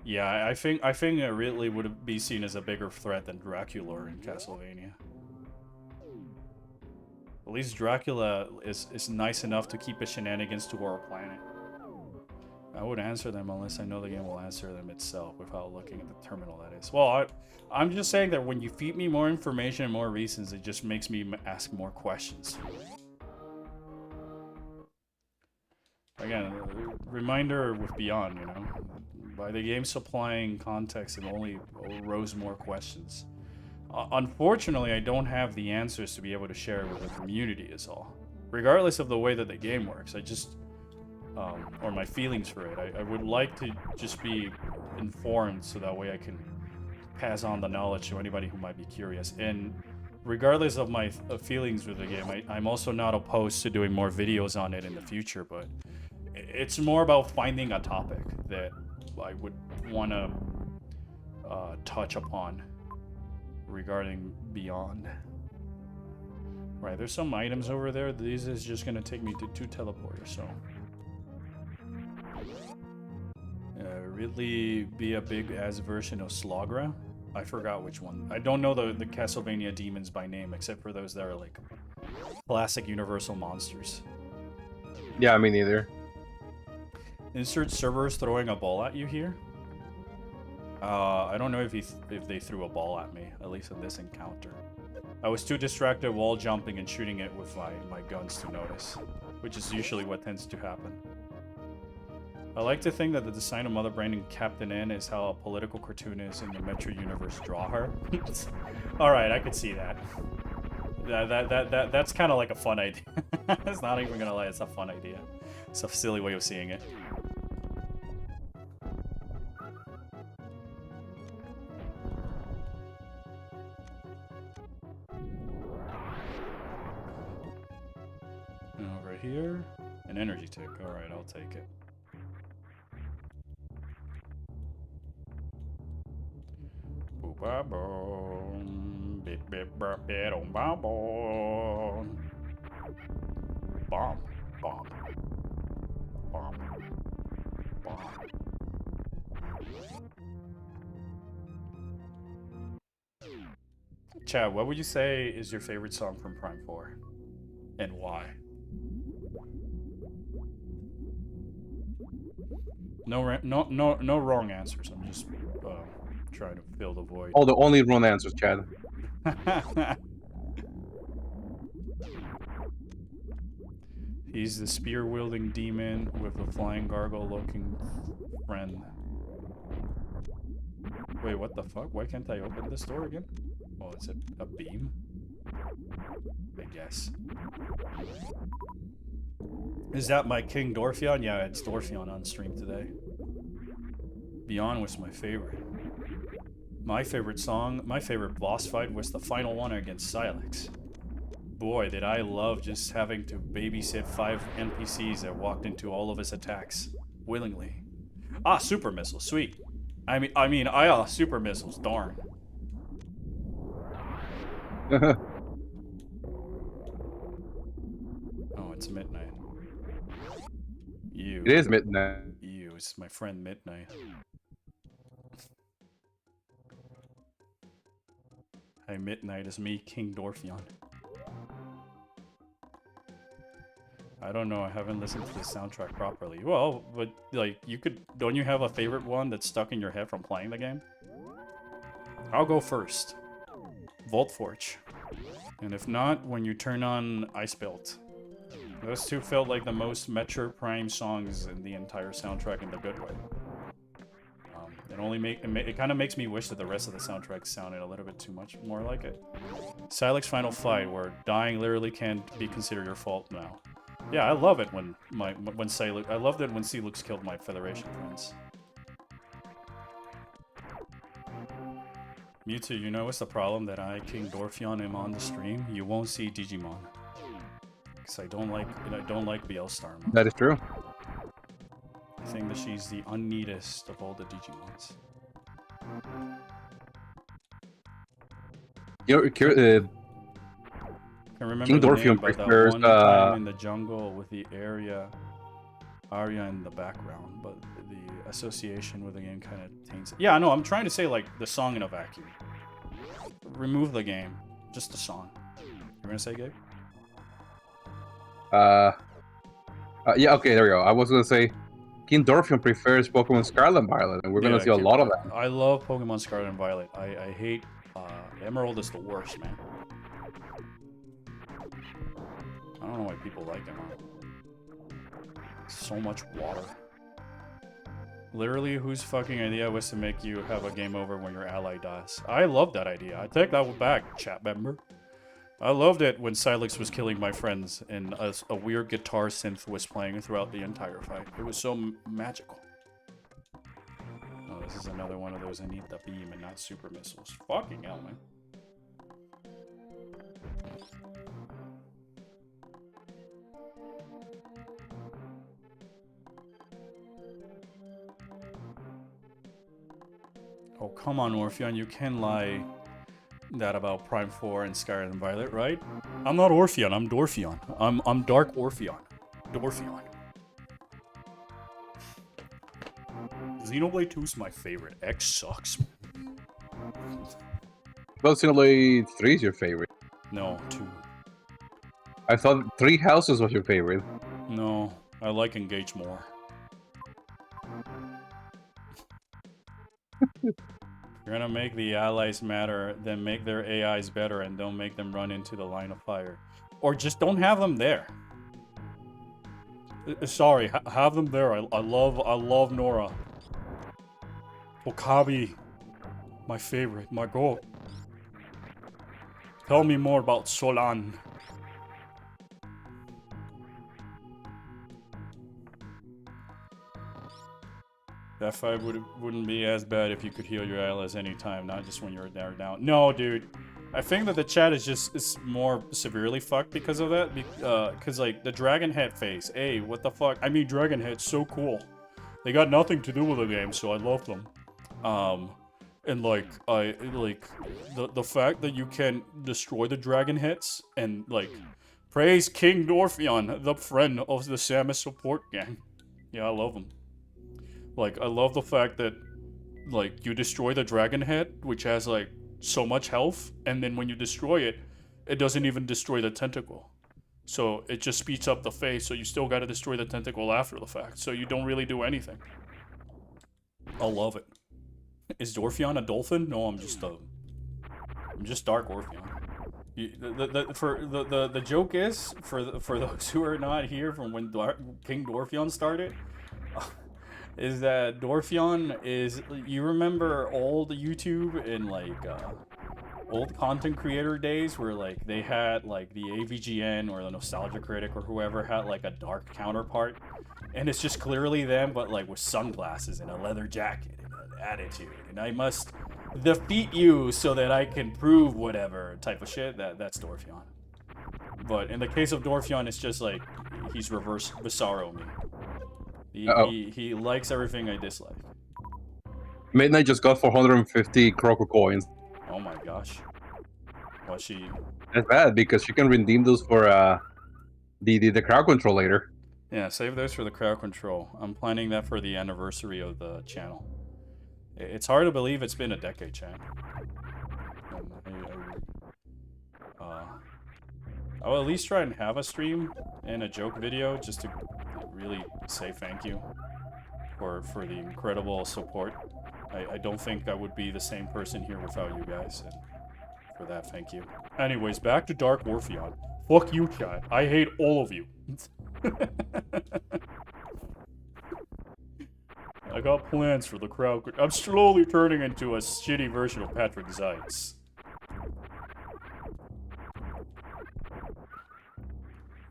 Yeah, I think Ridley would be seen as a bigger threat than Dracula in Castlevania. At least Dracula is nice enough to keep his shenanigans to our planet. I would answer them unless I know the game will answer them itself without looking at the terminal, that is. Well, I'm just saying that when you feed me more information and more reasons, it just makes me ask more questions. Again, reminder with Beyond, you know, by the game supplying context, it only arose more questions. Unfortunately, I don't have the answers to be able to share with the community is all. Regardless of the way that the game works, I just, or my feelings for it, I would like to just be informed so that way I can pass on the knowledge to anybody who might be curious. And regardless of my feelings with the game, I'm also not opposed to doing more videos on it in the future, but it's more about finding a topic that I would want to touch upon regarding Beyond. Right, there's some items over there. This is just going to take me to 2 teleporters, so... Ridley be a big-ass version of Slogra? I forgot which one. I don't know the Castlevania demons by name, except for those that are, like, Classic Universal monsters. Yeah, me neither. Insert servers throwing a ball at you here. I don't know if they threw a ball at me, at least in this encounter. I was too distracted wall jumping and shooting it with my guns to notice, which is usually what tends to happen. I like to think that the design of Mother Brain and Captain N is how a political cartoonist in the Metro universe draw her. Alright, I could see that. That's kind of like a fun idea. It's not even gonna lie, it's a fun idea. It's a silly way of seeing it. And over here, an energy tick. Alright, I'll take it. Bomb. Bomb. Bomb. Bomb. Chad, what would you say is your favorite song from Prime 4? And why? No wrong answers. I'm just trying to fill the void. Oh, the only wrong answers, Chad. He's the spear-wielding demon with a flying gargoyle-looking friend. Wait, what the fuck? Why can't I open this door again? Oh, is it a beam? I guess. Is that my King Dorphion? Yeah, it's Dorphion on stream today. Beyond was my favorite. My favorite song, my favorite boss fight was the final one against Silex. Boy, did I love just having to babysit 5 NPCs that walked into all of his attacks willingly. Ah, super missiles, sweet. Super missiles, darn. Oh, it's midnight. You. It is midnight. You, it's my friend Midnight. Hi, Midnight, is me, King Dorphion. I don't know, I haven't listened to the soundtrack properly. Well, but, like, don't you have a favorite one that's stuck in your head from playing the game? I'll go first. Voltforge. And if not, when you turn on Icebelt. Those two felt like the most Metro Prime songs in the entire soundtrack in the good way. It kind of makes me wish that the rest of the soundtrack sounded a little bit too much more like it. Silex final fight, where dying literally can't be considered your fault now. Yeah, I love it when Silex. I loved it when Silex killed my Federation friends. Mewtwo, you know what's the problem that I, King Dorphion, am on the stream? You won't see Digimon. Because I don't like Bielstar. That is true. I think that she's the unneatest of all the Digimons. I remember King Dorphion prefers one time in the jungle with the Arya in the background, but the association with the game kind of taints it. Yeah, no, I'm trying to say like the song in a vacuum. Remove the game, just the song. You're gonna say, Gabe? Yeah, okay, there we go. I was gonna say King Dorphion prefers Pokemon Scarlet and Violet, and we're gonna see a lot of that. I love Pokemon Scarlet and Violet. I hate Emerald is the worst, man. I don't know why people like Emerald. So much water. Literally, whose fucking idea was to make you have a game over when your ally dies? I love that idea. I take that one back, chat member. I loved it when Silex was killing my friends and a weird guitar synth was playing throughout the entire fight. It was so magical. Oh, this is another one of those I need the beam and not super missiles. Fucking hell, man. Oh, come on, Orpheon, you can lie that about Prime 4 and Scarlet and Violet, right? I'm not Orpheon, I'm Dorphion. I'm Dark Orpheon. Dorphion. Xenoblade 2 is my favorite. X sucks. Well, Xenoblade 3 is your favorite. No, 2. I thought Three Houses was your favorite. No, I like Engage more. If you're gonna make the allies matter, then make their AIs better and don't make them run into the line of fire. Or just don't have them there. Sorry, have them there. I love Nora. Okabe, my favorite, my goat. Tell me more about Solan. That fight wouldn't be as bad if you could heal your allies anytime, not just when you're down. No, dude. I think that the chat is more severely fucked because of that. Because, like, the Dragon Head face. Hey, what the fuck? I mean, Dragon Head's so cool. They got nothing to do with the game, so I love them. And, like, the fact that you can destroy the Dragon Heads and, like, praise King Dorphion, the friend of the Samus support gang. Yeah, I love him. Like, I love the fact that, like, you destroy the Dragon Head, which has, like, so much health, and then when you destroy it, it doesn't even destroy the tentacle. So it just speeds up the phase, so you still gotta destroy the tentacle after the fact, so you don't really do anything. I love it. Is Dorphion a dolphin? No, I'm just Dark Orpheon. The joke is, for those who are not here from when King Dorphion started, is that Dorphion is, you remember old YouTube and like old content creator days where like they had like the AVGN or the Nostalgia Critic or whoever had like a dark counterpart, and it's just clearly them but like with sunglasses and a leather jacket and an attitude, and I must defeat you so that I can prove whatever type of shit. That's Dorphion. But in the case of Dorphion, it's just like he's reverse Bizarro me. He likes everything I dislike. Midnight just got 450 Croco coins. Oh my gosh. Was she? That's bad because she can redeem those for the crowd control later. Yeah, save those for the crowd control. I'm planning that for the anniversary of the channel. It's hard to believe it's been a decade, chat. I'll at least try and have a stream and a joke video just to really say thank you for the incredible support. I don't think I would be the same person here without you guys, and for that, thank you. Anyways, back to Dark Orpheon. Fuck you, chat. I hate all of you. I got plans for the crowd. I'm slowly turning into a shitty version of Patrick Zeitz.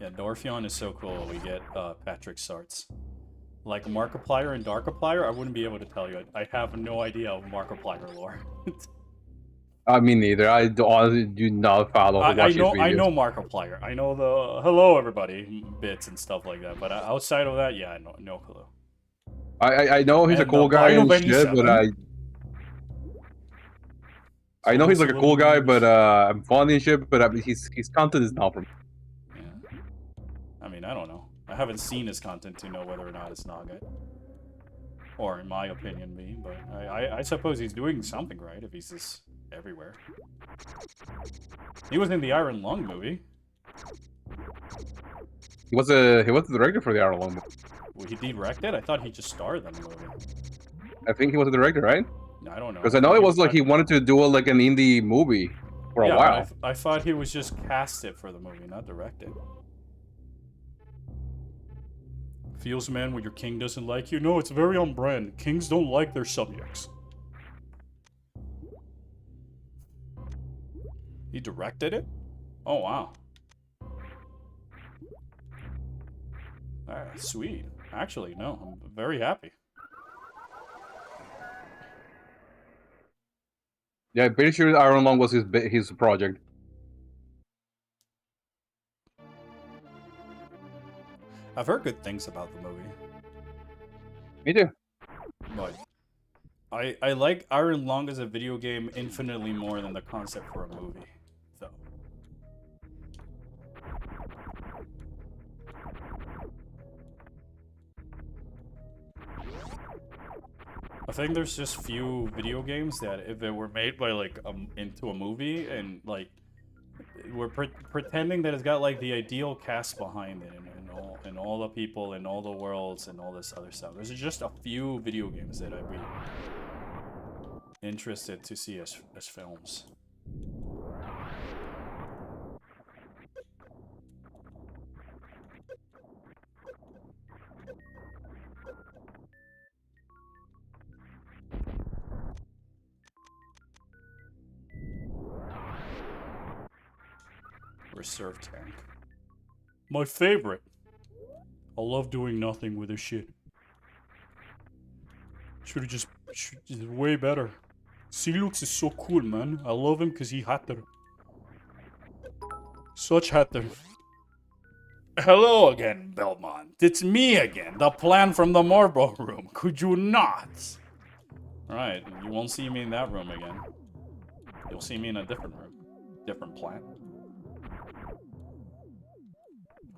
Yeah, Dorphion is so cool. We get Patrick Sarts. Like Markiplier and Darkiplier, I wouldn't be able to tell you. I have no idea of Markiplier lore. I mean, neither. I do not follow. I know Markiplier. I know the hello everybody bits and stuff like that. But outside of that, yeah, no clue. I know he's a cool guy and shit, but I know he's like a cool guy, but I'm funny and shit. But his content is not for me. I mean, I don't know. I haven't seen his content to know whether or not it's not good. Or, in my opinion, me. But I suppose he's doing something right if he's just everywhere. He was in the Iron Lung movie. He was the director for the Iron Lung movie. Well, he directed? I thought he just starred in the movie. I think he was the director, right? I don't know. Because I know it was like he wanted to do like an indie movie for a while. I thought he was just casted for the movie, not directed. Feels, man, when your king doesn't like you? No, it's very on brand. Kings don't like their subjects. He directed it? Oh, wow. Sweet. Actually, no, I'm very happy. Yeah, I'm pretty sure Iron Lung was his project. I've heard good things about the movie. Me too. But I like Iron Lung as a video game infinitely more than the concept for a movie, though. I think there's just few video games that if they were made by like into a movie and like we're pretending that it's got like the ideal cast behind it, and all the people and all the worlds and all this other stuff. There's just a few video games that I'd be interested to see as films. Reserve tank. My favorite. I love doing nothing with this shit. Should've just way better. Silux is so cool, man. I love him because he hatter. Such hatter. Hello again, Belmont. It's me again, the plan from the Marble Room. Could you not? Alright, you won't see me in that room again. You'll see me in a different room. Different plan.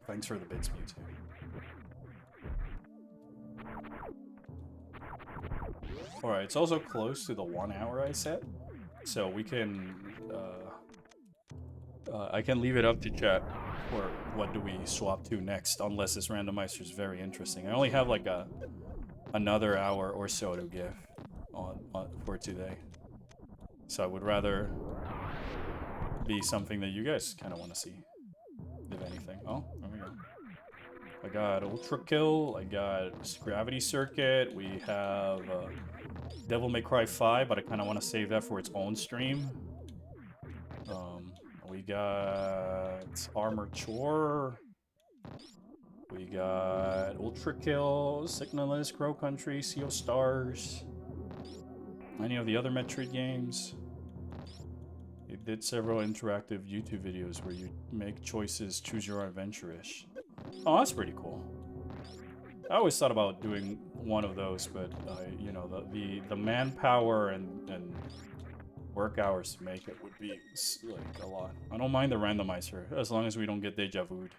Thanks for the bits, Mewtwo. Alright, it's also close to the 1 hour I set, so we can, I can leave it up to chat for what do we swap to next, unless this randomizer is very interesting. I only have like another hour or so to give for today, so I would rather be something that you guys kind of want to see, if anything. Oh, there we go. I got Ultra Kill, I got Gravity Circuit, we have Devil May Cry 5, but I kind of want to save that for its own stream. We got Armored Chore, we got Ultra Kill, Signalis, Crow Country, Sea of Stars, any of the other Metroid games. It did several interactive YouTube videos where you make choices, choose your own adventure-ish. Oh, that's pretty cool. I always thought about doing one of those, but you know, the manpower and work hours to make it would be like a lot. I don't mind the randomizer as long as we don't get deja vu'd.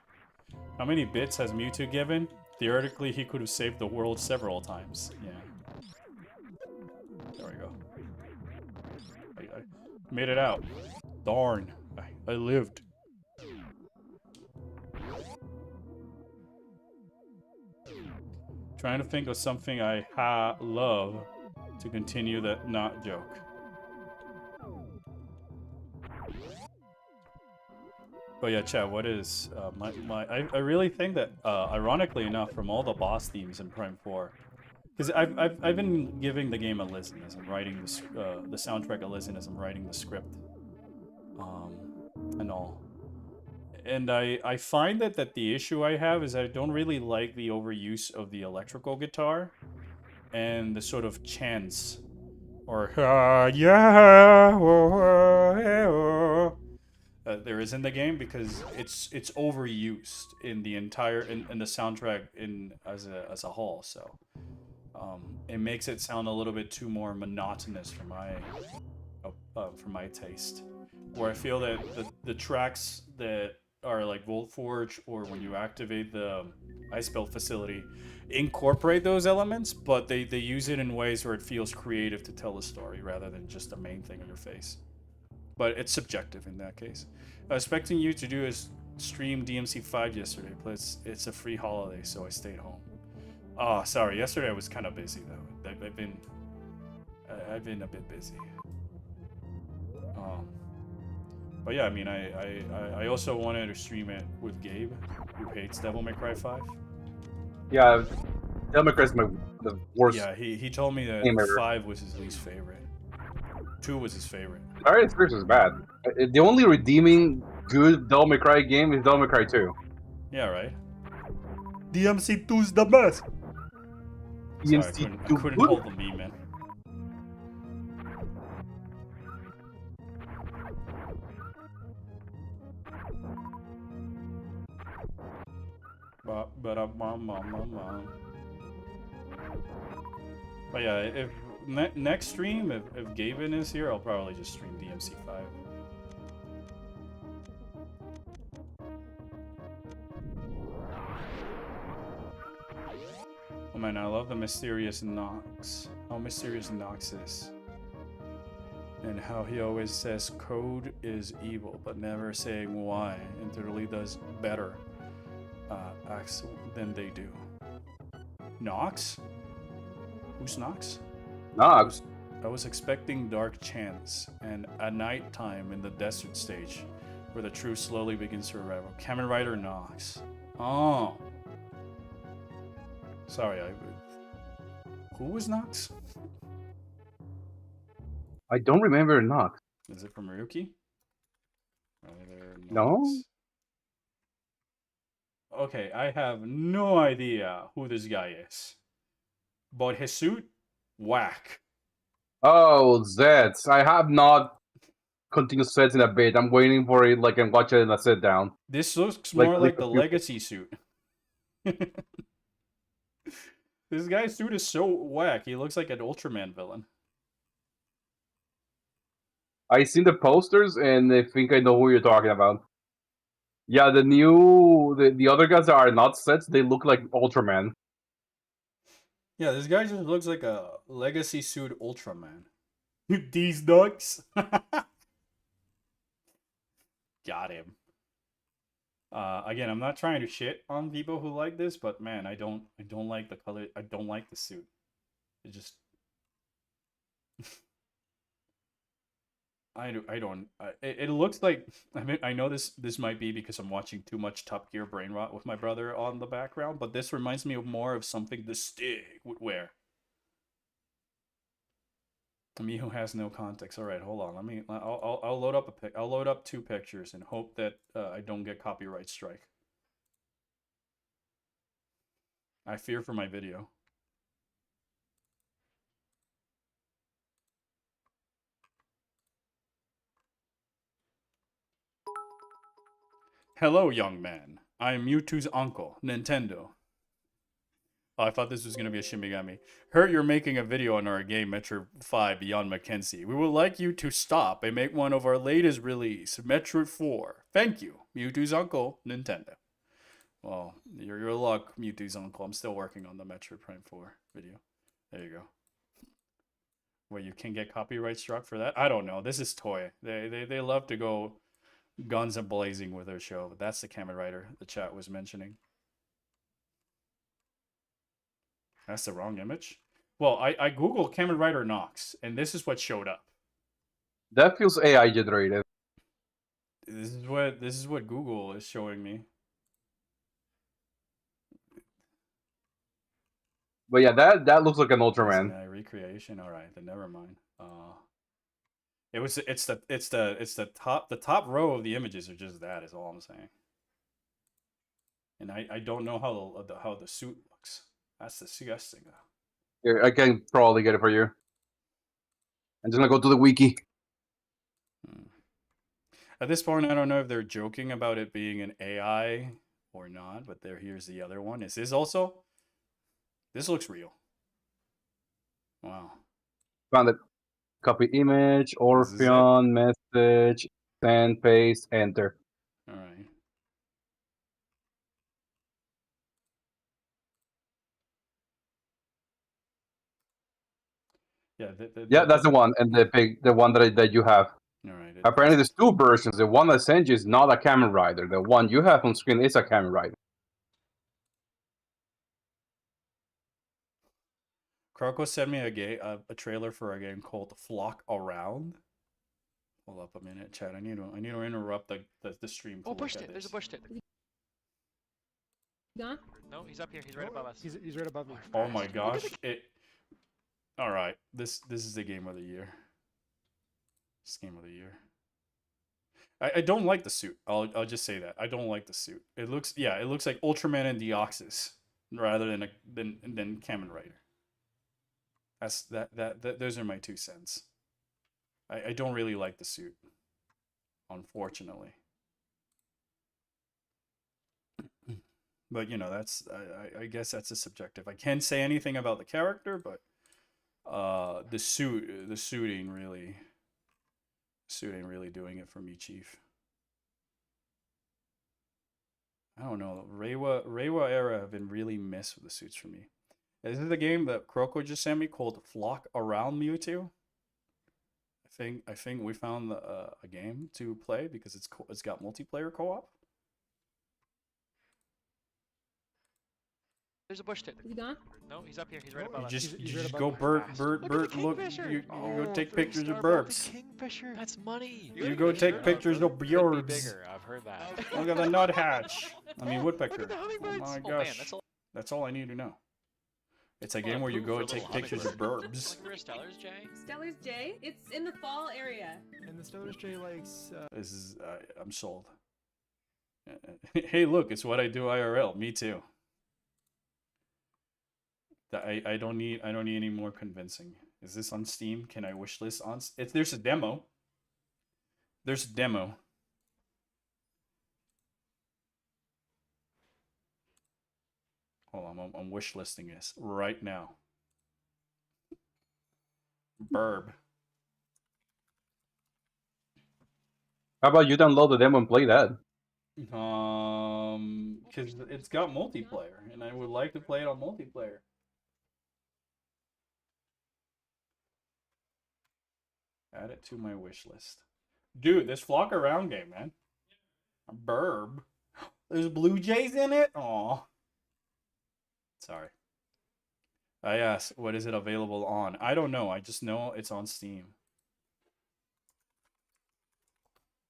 How many bits has Mewtwo given? Theoretically, he could have saved the world several times. Yeah. There we go. I made it out. Darn. I lived. Trying to think of something I love to continue that not joke. But yeah, chat, what is I really think that ironically enough, from all the boss themes in Prime 4, because I've been giving the game a listen as I'm writing the soundtrack a listen as I'm writing the script, and all. And I find that the issue I have is I don't really like the overuse of the electrical guitar and the sort of chants or there is in the game, because it's overused in the entire in the soundtrack as a whole. So it makes it sound a little bit too more monotonous for my taste. Where I feel that the tracks that are like Volt Forge or when you activate the Ice Belt facility incorporate those elements, but they use it in ways where it feels creative to tell a story rather than just the main thing in your face. But it's subjective in that case. I was expecting you to do a stream DMC5 yesterday, but it's a free holiday, so I stayed home. Oh, sorry. Yesterday I was kind of busy though. I've been a bit busy. But yeah, I mean, I also wanted to stream it with Gabe, who hates Devil May Cry 5. Yeah, Devil May Cry is the worst. Yeah, he told me that 5 was his least favorite. 2 was his favorite. Alright, experience was bad. The only redeeming good Devil May Cry game is Devil May Cry 2. Yeah, right? DMC2's the best! Sorry, I couldn't hold the meme, man. But yeah, if next stream, if Gavin is here, I'll probably just stream DMC5. Oh man, I love the mysterious Nox. How mysterious Nox is. and how he always says code is evil, but never saying why, and literally does better acts than they do. Nox? Who's Nox? Nox. I was expecting dark chants and a night time in the desert stage, where the truth slowly begins to unravel. Kamen Rider Nox. Oh. Sorry, who was Nox? I don't remember Nox. Is it from Ryuki? Rider Nox. No? Okay, I have no idea who this guy is. But his suit, whack. Oh, Zeds. I have not continued Zeds in a bit. I'm waiting for it, like, and watch it in a sit down. This looks Like, more leave like a the few- Legacy suit. This guy's suit is so whack. He looks like an Ultraman villain. I seen the posters and I think I know who you're talking about. Yeah, the other guys that are not sets, they look like Ultraman. Yeah, this guy just looks like a Legacy suit Ultraman. These ducks. Got him. Again, I'm not trying to shit on people who like this, but man, I don't like the color. I don't like the suit. It just it looks like, I mean, I know this might be because I'm watching too much Top Gear Brain Rot with my brother on the background, but this reminds me of more of something the Stig would wear. Me who has no context. All right, hold on. I'll load up I'll load up 2 pictures and hope that I don't get copyright strike. I fear for my video. Hello, young man. I am Mewtwo's uncle, Nintendo. Oh, I thought this was going to be a Shimigami. Heard you're making a video on our game, Metroid 5 Beyond Mackenzie. We would like you to stop and make one of our latest release, Metroid 4. Thank you, Mewtwo's uncle, Nintendo. Well, your luck, Mewtwo's uncle. I'm still working on the Metroid Prime 4 video. There you go. Where you can get copyright struck for that? I don't know. This is Toy. They love to go guns a blazing with their show. But that's the Kamen Rider the chat was mentioning. That's the wrong image. Well, I googled Kamen Rider Nox, and this is what showed up. That feels AI generated. This is what Google is showing me. But yeah, that looks like an Ultraman. AI recreation. All right, then never mind. It's the top row of the images are just that is all I'm saying. And I don't know how the suit looks. That's disgusting. Here, I can probably get it for you. I'm just gonna go to the wiki. At this point, I don't know if they're joking about it being an AI or not, but here's the other one. Is this also? This looks real. Wow. Found it. Copy image, Orpheon, message, send, paste, enter. All right. Yeah, that's the one, and the one that you have. All right. Apparently, there's 2 versions. The one I sent you is not a Kamen Rider. The one you have on screen is a Kamen Rider. Croco sent me a trailer for a game called Flock Around. Hold up a minute, chat. I need to interrupt the stream. Oh, bush tip. There's a bush tip. Gone? No, he's up here. He's right above us. He's right above me. Oh my gosh! All right. This is the game of the year. This game of the year. I don't like the suit. I'll just say that I don't like the suit. It looks like Ultraman and Deoxys rather than Kamen Rider. That's those are my 2 cents. I don't really like the suit, unfortunately. But you know, that's I guess that's a subjective. I can't say anything about the character, but the suiting really doing it for me, Chief. I don't know. Reiwa era have been really missed with the suits for me. This is the game that Croco just sent me called Flock Around Mewtwo. I I think we found a game to play because it's got multiplayer co-op. There's a bush tick. Is he gone? No, he's up here. He's right Oh, above You us. just He's you right just above go us. Bert Look at the look kingfisher. you go take three pictures of star Buffy burps. Kingfisher, that's money. You go take pictures of Could be bjords. bigger, I've heard that. Look at the nuthatch. I mean woodpecker. Look at the Oh hummingbirds. my Oh man, gosh. that's That's all I need to know. It's a Well, game where you approved go for and take little pictures of hummingbirds. burbs. Like Stellar's, Jay. Stellar's J. It's in the fall area. And the Stellar's J likes. This is I'm sold. Hey, look, it's what I do IRL. Me too. I don't need any more convincing. Is this on Steam? Can I wishlist on? There's a demo. There's a demo. Hold on, I'm wishlisting this right now. Burb. How about you download the demo and play that? Because it's got multiplayer, and I would like to play it on multiplayer. Add it to my wish list. Dude, this flock around game, man. A burb. There's Blue Jays in it? Aw. Sorry. I asked, what is it available on? I don't know. I just know it's on Steam.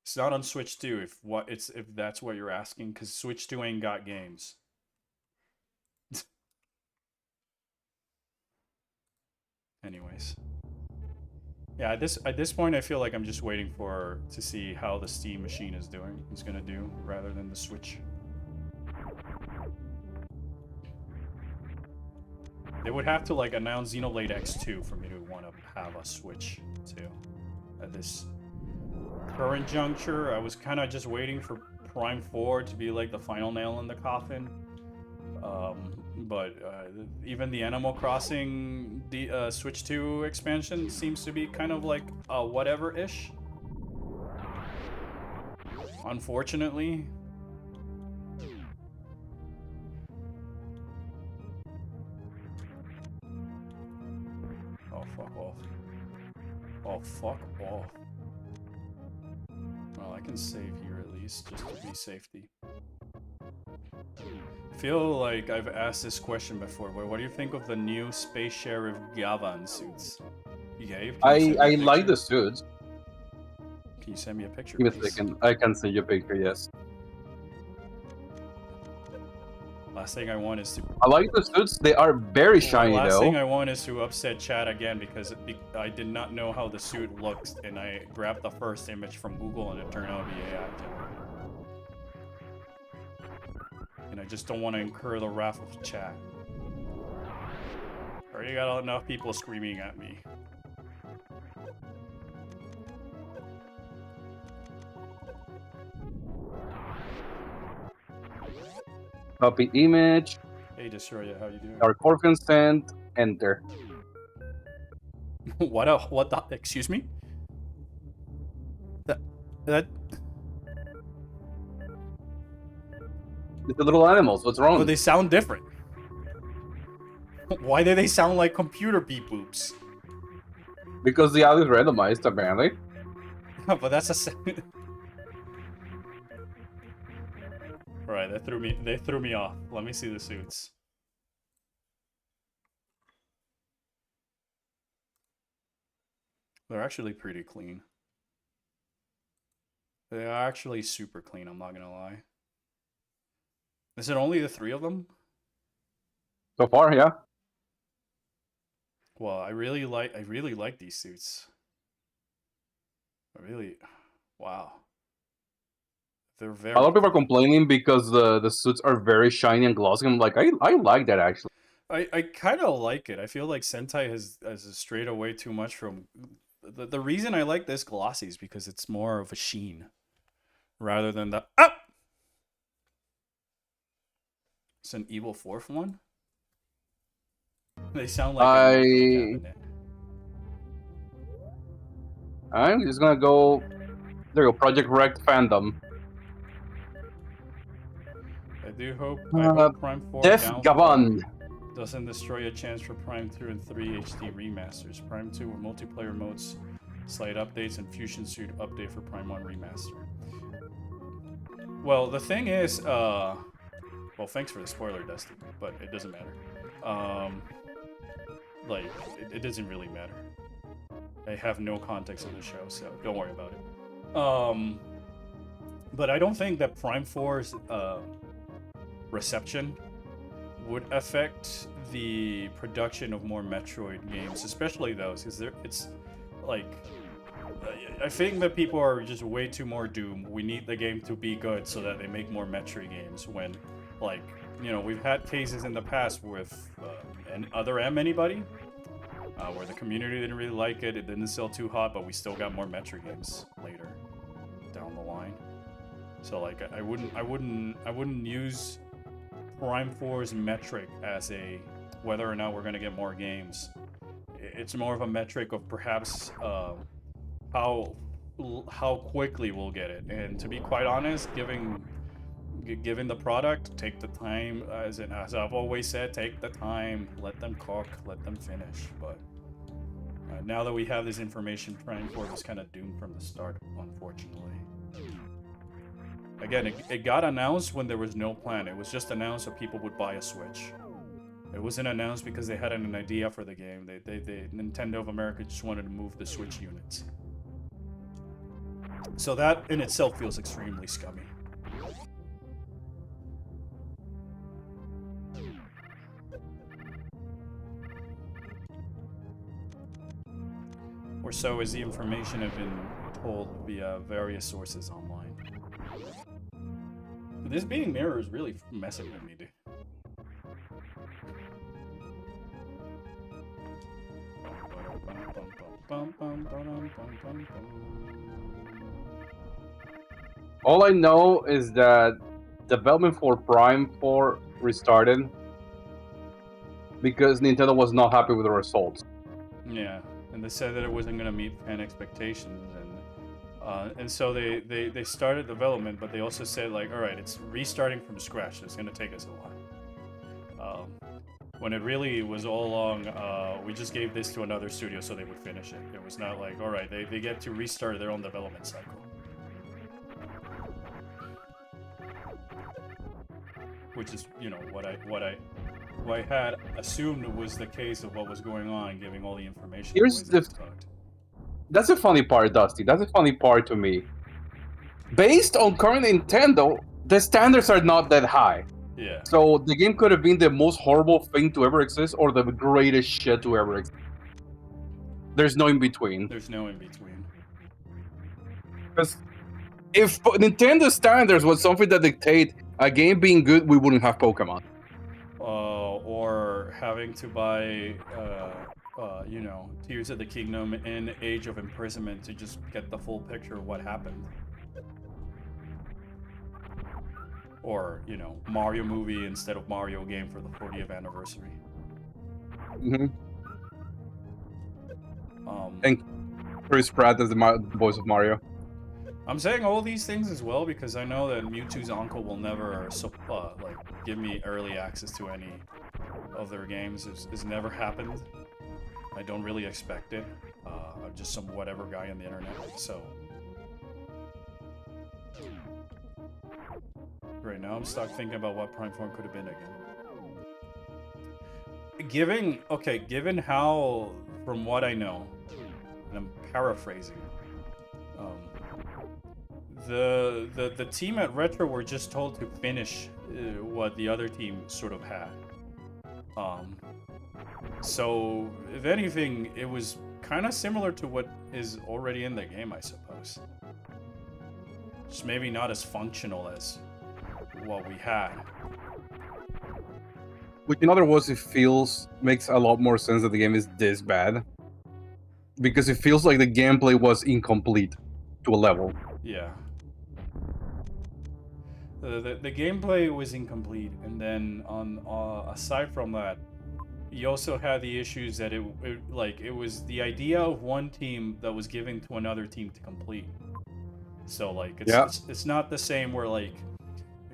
It's not on Switch 2 if that's what you're asking, because Switch 2 ain't got games. Anyways. Yeah, at this point I feel like I'm just waiting to see how the Steam machine is gonna do rather than the Switch. They would have to like announce Xenoblade X2 for me to want to have a Switch too. At this current juncture, I was kind of just waiting for Prime 4 to be like the final nail in the coffin. But even the Animal Crossing Switch 2 expansion seems to be kind of like whatever-ish. Unfortunately. Oh, fuck off. Oh, fuck off. Well, I can save here at least, just to be safety. I feel like I've asked this question before, but what do you think of the new Space Sheriff Gavan suits? Gabe, I like the suits. Can you send me a picture, Give me a please? second. I can send you a picture, yes. Last thing I want is to... I like the suits. They are very shiny, last though. thing I want is to upset chat again because I did not know how the suit looks, and I grabbed the first image from Google and it turned out to be AI generated. And I just don't want to incur the wrath of chat. Already got enough people screaming at me. Copy image, Hey, Destroyer, how you doing? our core consent, enter. What the, excuse me? That, It's the little animals. What's wrong? oh, they sound different. Why do they sound like computer beep boops? Because the audio is randomized, apparently. But that's a. Alright, they threw me off. Let me see the suits. They're actually pretty clean. They are actually super clean, I'm not gonna lie. Is it only the 3 of them? So far, yeah. Well, I really like these suits. Wow. They're very A lot of people are complaining because the suits are very shiny and glossy. I'm like, I like that, actually. I kind of like it. I feel like Sentai has strayed away too much from... The reason I like this glossy is because it's more of a sheen. Rather than the... Ah! It's an Evil Fourth one? They sound like... I'm just gonna go... There you go, Project Rect fandom. I hope Prime 4 Def downfall Gavan. doesn't destroy a chance for Prime 2 and 3 HD remasters. Prime 2 with multiplayer modes slight updates, and Fusion Suit update for Prime 1 Remaster. Well, the thing is, well, thanks for the spoiler, Dusty, but it doesn't matter. Like, it doesn't really matter. I have no context on the show, so don't worry about it. But I don't think that Prime 4's reception would affect the production of more Metroid games, especially those, because it's like, I think that people are just way too more Doom. We need the game to be good so that they make more Metroid games. When, like, you know, we've had cases in the past with and other Anybody, where the community didn't really like it. It didn't sell too hot, but we still got more Metroid games later down the line. So like, I wouldn't use Prime 4's metric as a whether or not we're gonna get more games. It's more of a metric of perhaps how quickly we'll get it. And to be quite honest, given the product, take the time. As I've always said, take the time, let them cook, let them finish. But now that we have this information, Prime 4 was kind of doomed from the start, unfortunately. Again, it got announced when there was no plan. It was just announced so people would buy a Switch. It wasn't announced because they had an idea for the game. Nintendo of America just wanted to move the Switch units. So that in itself feels extremely scummy. Or so is the information I've been told via various sources online. This being mirror is really messing with me, dude. All I know is that development for Prime 4 restarted because Nintendo was not happy with the results. Yeah, and they said that it wasn't going to meet fan expectations, and so they started development, but they also said, like, all right, it's restarting from scratch. So it's going to take us a while. When it really was all along, we just gave this to another studio so they would finish it. It was not like, all right, they get to restart their own development cycle. Which is, you know, what I had assumed was the case of what was going on, giving all the information. That's a funny part, Dusty. That's a funny part to me. Based on current Nintendo, the standards are not that high. Yeah. So the game could have been the most horrible thing to ever exist or the greatest shit to ever exist. There's no in between. There's no in between. Because if Nintendo standards was something that dictate a game being good, we wouldn't have Pokemon. Or having to buy, you know, Tears of the Kingdom in Age of Imprisonment to just get the full picture of what happened. Or, you know, Mario movie instead of Mario game for the 40th anniversary. Mm-hmm. And Chris Pratt as the voice of Mario. I'm saying all these things as well because I know that Mewtwo's uncle will never like give me early access to any of their games. It's never happened. I don't really expect it. I'm just some whatever guy on the internet. So right now I'm stuck thinking about what Prime 4 could have been again. Given how, from what I know, and I'm paraphrasing. The team at Retro were just told to finish what the other team sort of had. So, if anything, it was kind of similar to what is already in the game, I suppose. Just maybe not as functional as what we had. Which, in other words, makes a lot more sense that the game is this bad. Because it feels like the gameplay was incomplete to a level. Yeah. The gameplay was incomplete, and then aside from that, you also had the issues that it was the idea of one team that was given to another team to complete. So like it's not the same where like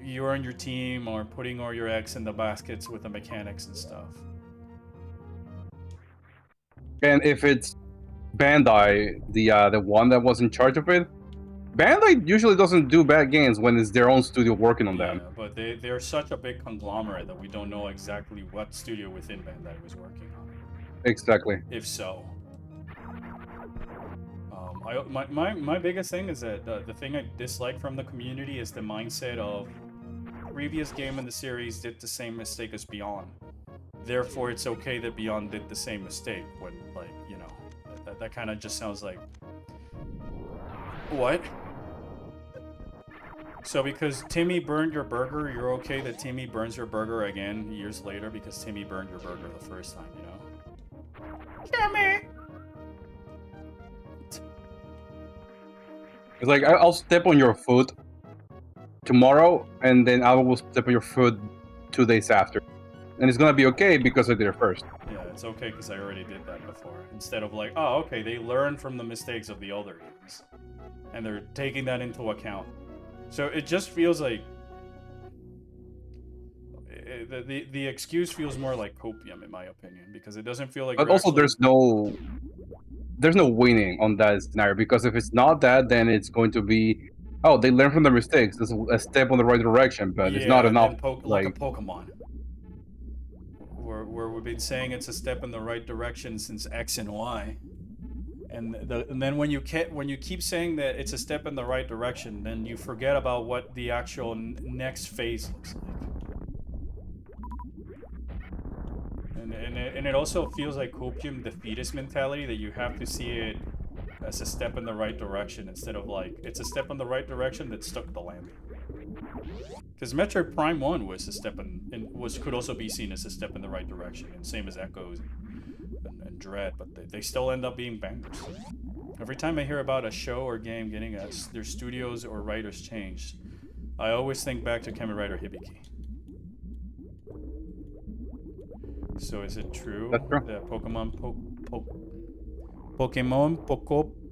you're on your team or putting all your eggs in the baskets with the mechanics and stuff. And if it's Bandai, the one that was in charge of it. Bandai usually doesn't do bad games when it's their own studio working on Yeah, them. but they're such a big conglomerate that we don't know exactly what studio within Bandai was working on. Exactly. If so. My biggest thing is that the thing I dislike from the community is the mindset of previous game in the series did the same mistake as Beyond. Therefore, it's okay that Beyond did the same mistake. When, like, you know, that kind of just sounds like... What? So because Timmy burned your burger, you're okay that Timmy burns your burger again years later because Timmy burned your burger the first time, you know? Timmy! It's like I'll step on your foot tomorrow, and then I will step on your foot 2 days after, and it's gonna be okay because I did it first. Yeah, it's okay because I already did that before. Instead of like, oh, okay, they learned from the mistakes of the older games. And they're taking that into account. So it just feels like... The excuse feels more like copium, in my opinion, because it doesn't feel like... But you're also, actually- there's no winning on that scenario, because if it's not that, then it's going to be, oh, they learn from their mistakes. It's a step in the right direction, but it's not and enough. like a Pokemon. Where we've been saying it's a step in the right direction since X and Y. And then when you keep saying that it's a step in the right direction, then you forget about what the actual next phase looks like. And it also feels like copium defeatist mentality, that you have to see it as a step in the right direction instead of like it's a step in the right direction that stuck the landing. Because Metroid Prime 1 was a step could also be seen as a step in the right direction, and same as Echoes and Dread, but they still end up being bangers. Every time I hear about a show or game getting their studios or writers changed, I always think back to Kamen Rider Hibiki. So is it true That's true. that Pokemon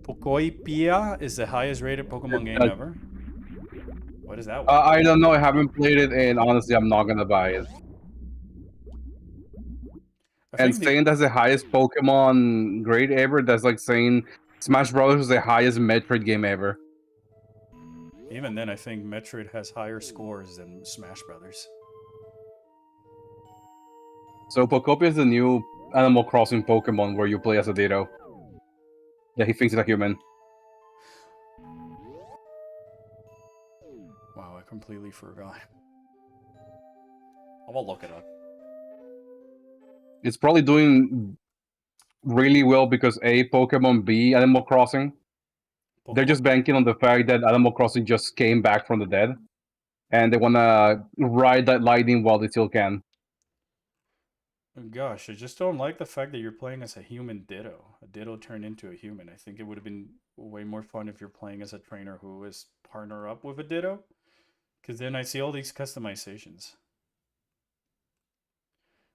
Pocoipia is the highest rated Pokemon game ever? What is that one? I don't know. I haven't played it, and honestly, I'm not gonna buy it. I And think saying that's the highest Pokemon grade ever, that's like saying Smash Bros. Is the highest Metroid game ever. even then, I think Metroid has higher scores than Smash Brothers. So Pokopia is the new Animal Crossing Pokemon where you play as a Ditto. Yeah, he thinks he's a human. Wow, I completely forgot. I will look it up. It's probably doing really well because A, Pokemon, B, Animal Crossing. They're just banking on the fact that Animal Crossing just came back from the dead. And they wanna ride that lightning while they still can. Gosh, I just don't like the fact that you're playing as a human Ditto. A Ditto turned into a human. I think it would have been way more fun if you're playing as a trainer who is partner up with a Ditto. Because then I see all these customizations.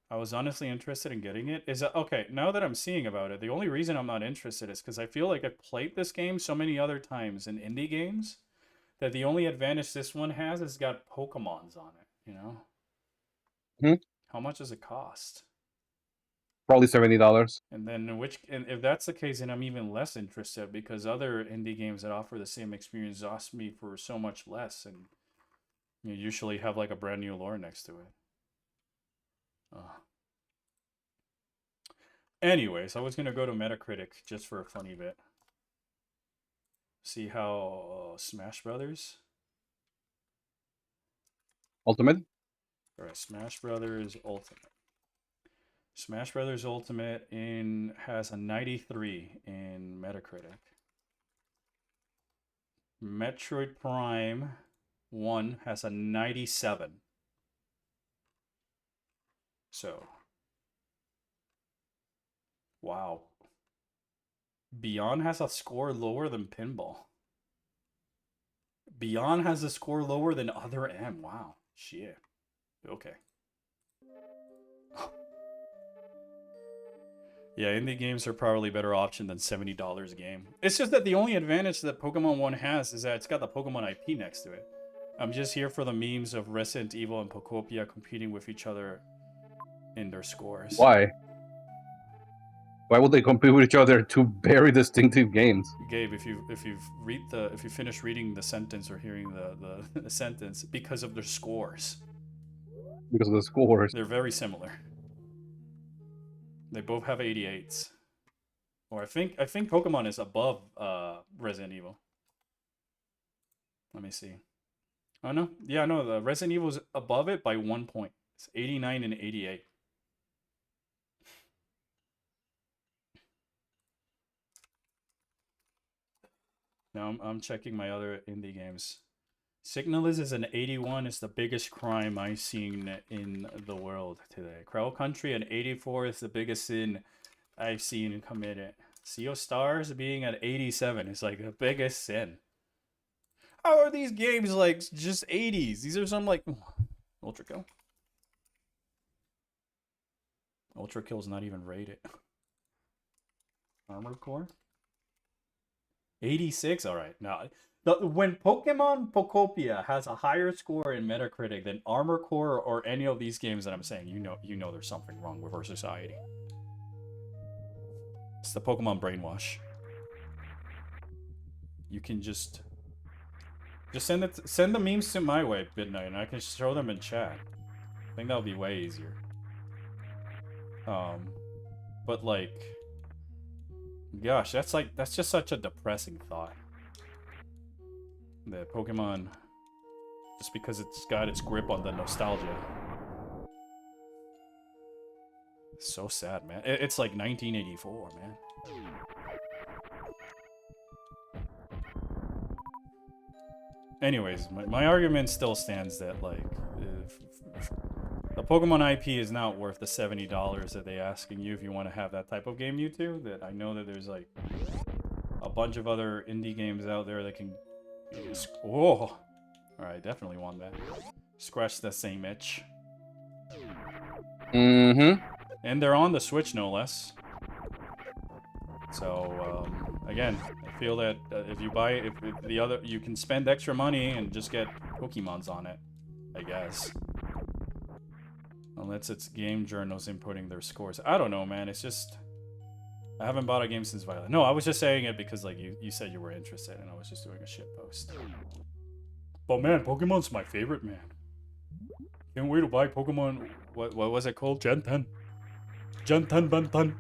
I was honestly interested in getting it. Okay, now that I'm seeing about it, the only reason I'm not interested is because I feel like I've played this game so many other times in indie games that the only advantage this one has is got Pokemons on it, you know? Hmm. How much does it cost? Probably $70. And then and if that's the case, then I'm even less interested because other indie games that offer the same experience ask me for so much less, and you usually have like a brand new lore next to it. Anyways, I was gonna go to Metacritic just for a funny bit. See how Smash Brothers. Ultimate? Alright, Smash Brothers Ultimate. Smash Brothers Ultimate has a 93 in Metacritic. Metroid Prime 1 has a 97. So, wow. Beyond has a score lower than Pinball. Beyond has a score lower than Other M. Wow. Shit. Okay. Yeah, indie games are probably a better option than $70 a game. It's just that the only advantage that Pokemon 1 has is that it's got the Pokemon IP next to it. I'm just here for the memes of Resident Evil and Pokopia competing with each other in their scores. Why? Why would they compete with each other? Two very distinctive games. Gabe, if you finish reading the sentence or hearing the sentence, because of their scores, Because of the scores. they're very similar. They both have 88s. Or I think Pokemon is above Resident Evil. Let me see. Oh no, yeah, no, the Resident Evil is above it by 1 point. It's 89 and 88. Now I'm checking my other indie games. Signalis is an 81. It's the biggest crime I've seen in the world today. Crow Country an 84 is the biggest sin I've seen committed. Sea of Stars being at 87 is like the biggest sin. How are these games like just 80s? These are some like Ultra Kill. Ultra Kill's not even rated. Armor Core 86. All right, now when Pokemon Pokopia has a higher score in Metacritic than Armor Core or any of these games that I'm saying, you know there's something wrong with our society. It's the Pokemon brainwash. You can just send the memes to my way, Midnight, and I can show them in chat. I think that'll be way easier. But like, gosh, that's just such a depressing thought. The Pokemon, just because it's got its grip on the nostalgia. It's so sad, man. It's like 1984, man. Anyways, my argument still stands that, like, if the Pokemon IP is not worth the $70 that they're asking you if you want to have that type of game, you two. That I know that there's, like, a bunch of other indie games out there that can... Oh! Alright, definitely want that. Scratch the same itch. Mm-hmm. And they're on the Switch, no less. So, again, I feel that if you buy if the other, you can spend extra money and just get Pokemons on it, I guess. Unless it's game journals inputting their scores. I don't know, man. It's just, I haven't bought a game since Violet. No, I was just saying it because, like, you said you were interested, and I was just doing a shit post. But man, Pokemon's my favorite, man. Can't wait to buy Pokemon. What was it called? Gen 10. Gen 10 Ben 10.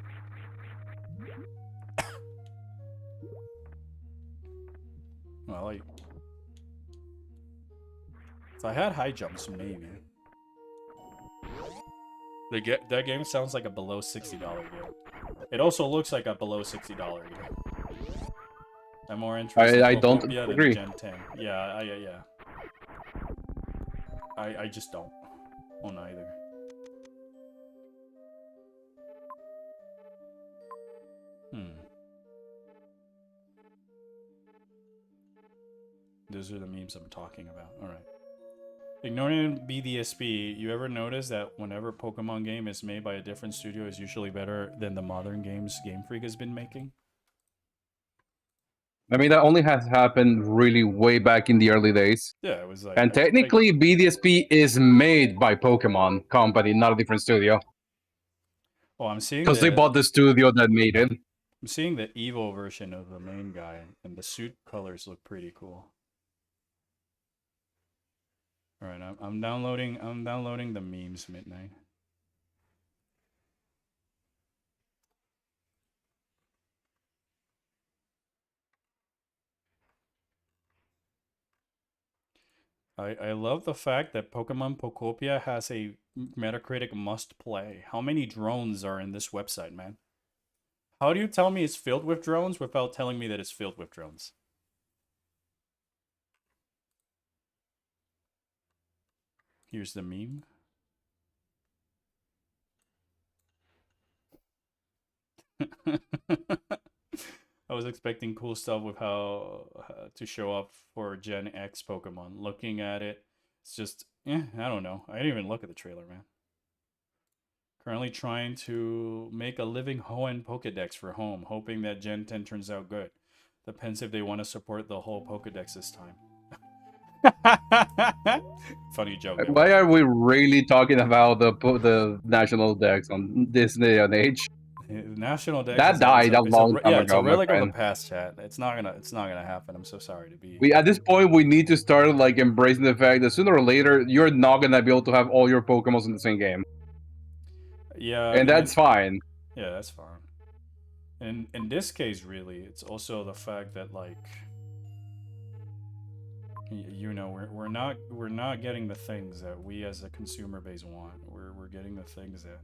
Well, like, if I had high jumps, maybe. That game sounds like a below $60 game. It also looks like a below $60 game. I'm more interested. I in don't Pokemon than agree. Gen 10. Yeah, yeah. I just don't own either. Those are the memes I'm talking about. Alright. Ignoring BDSP, you ever notice that whenever Pokemon game is made by a different studio is usually better than the modern games Game Freak has been making? I mean, that only has happened really way back in the early days. Yeah, it was like... And technically, BDSP is made by Pokemon Company, not a different studio. Oh, I'm seeing Because they bought the studio that made it. I'm seeing the Evo version of the main guy, and the suit colors look pretty cool. All right, I'm downloading the memes, Midnight. I love the fact that Pokemon Pokopia has a Metacritic must play. How many drones are in this website, man? How do you tell me it's filled with drones without telling me that it's filled with drones? Here's the meme. I was expecting cool stuff with how to show up for Gen X Pokemon. Looking at it, it's just, I don't know. I didn't even look at the trailer, man. Currently trying to make a living Hoenn Pokedex for home, hoping that Gen 10 turns out good. Depends if they want to support the whole Pokedex this time. Funny joke. Why are we really talking about the national decks on this day and age? National Dex That is died a it's long time yeah, it's a ago, my relic of the friend. past, chat. It's not gonna happen. I'm so sorry to be. We at this point we need to start like embracing the fact that sooner or later you're not gonna be able to have all your Pokemon in the same game, Yeah, and that's fine. yeah, that's fine. And in this case, really, it's also the fact that like, you know, we're not getting the things that we as a consumer base want. We're getting the things that.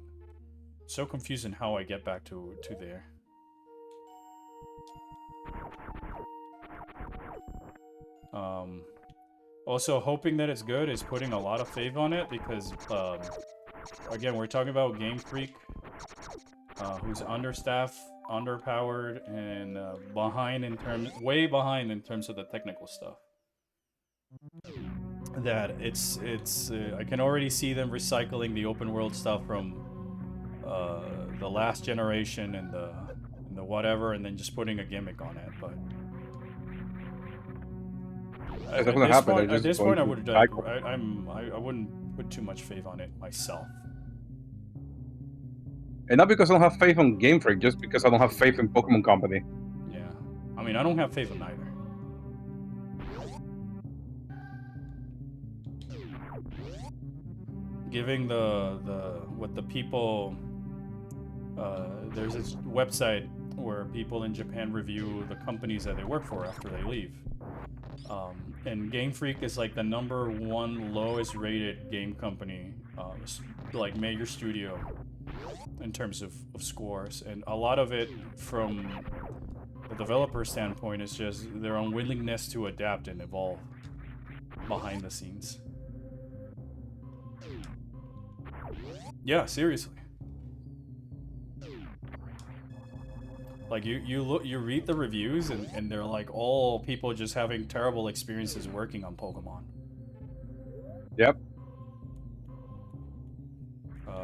It's so confusing how I get back to there. Also hoping that it's good is putting a lot of faith on it because again, we're talking about Game Freak, who's understaffed, underpowered, and way behind in terms of the technical stuff. That it's I can already see them recycling the open world stuff from the last generation and the whatever, and then just putting a gimmick on it. But That's not gonna happen. They're at this just point, I going would to like, cycle. I wouldn't put too much faith on it myself. And not because I don't have faith on Game Freak, just because I don't have faith in Pokemon Company. Yeah, I mean, I don't have faith in either. Giving what the people, there's this website where people in Japan review the companies that they work for after they leave. And Game Freak is like the #1 lowest rated game company, like major studio in terms of scores. And a lot of it from the developer standpoint is just their unwillingness to adapt and evolve behind the scenes. Yeah, seriously. Like you read the reviews and they're like all people just having terrible experiences working on Pokemon. Yep.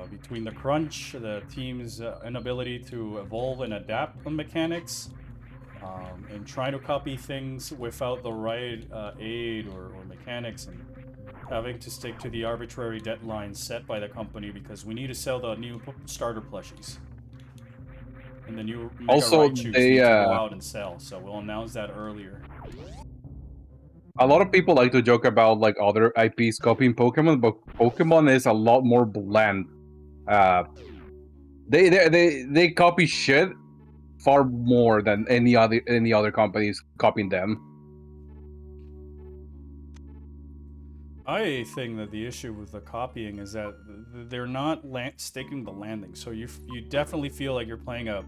Between the crunch, the team's inability to evolve and adapt on mechanics, and trying to copy things without the right aid or mechanics, and having to stick to the arbitrary deadlines set by the company because we need to sell the new starter plushies. And the new Mega Also, Raichus they, need to go out and sell, so we'll announce that earlier. A lot of people like to joke about like other IPs copying Pokemon, but Pokemon is a lot more bland. They copy shit far more than any other companies copying them. I think that the issue with the copying is that they're not staking the landing, so you definitely feel like you're playing a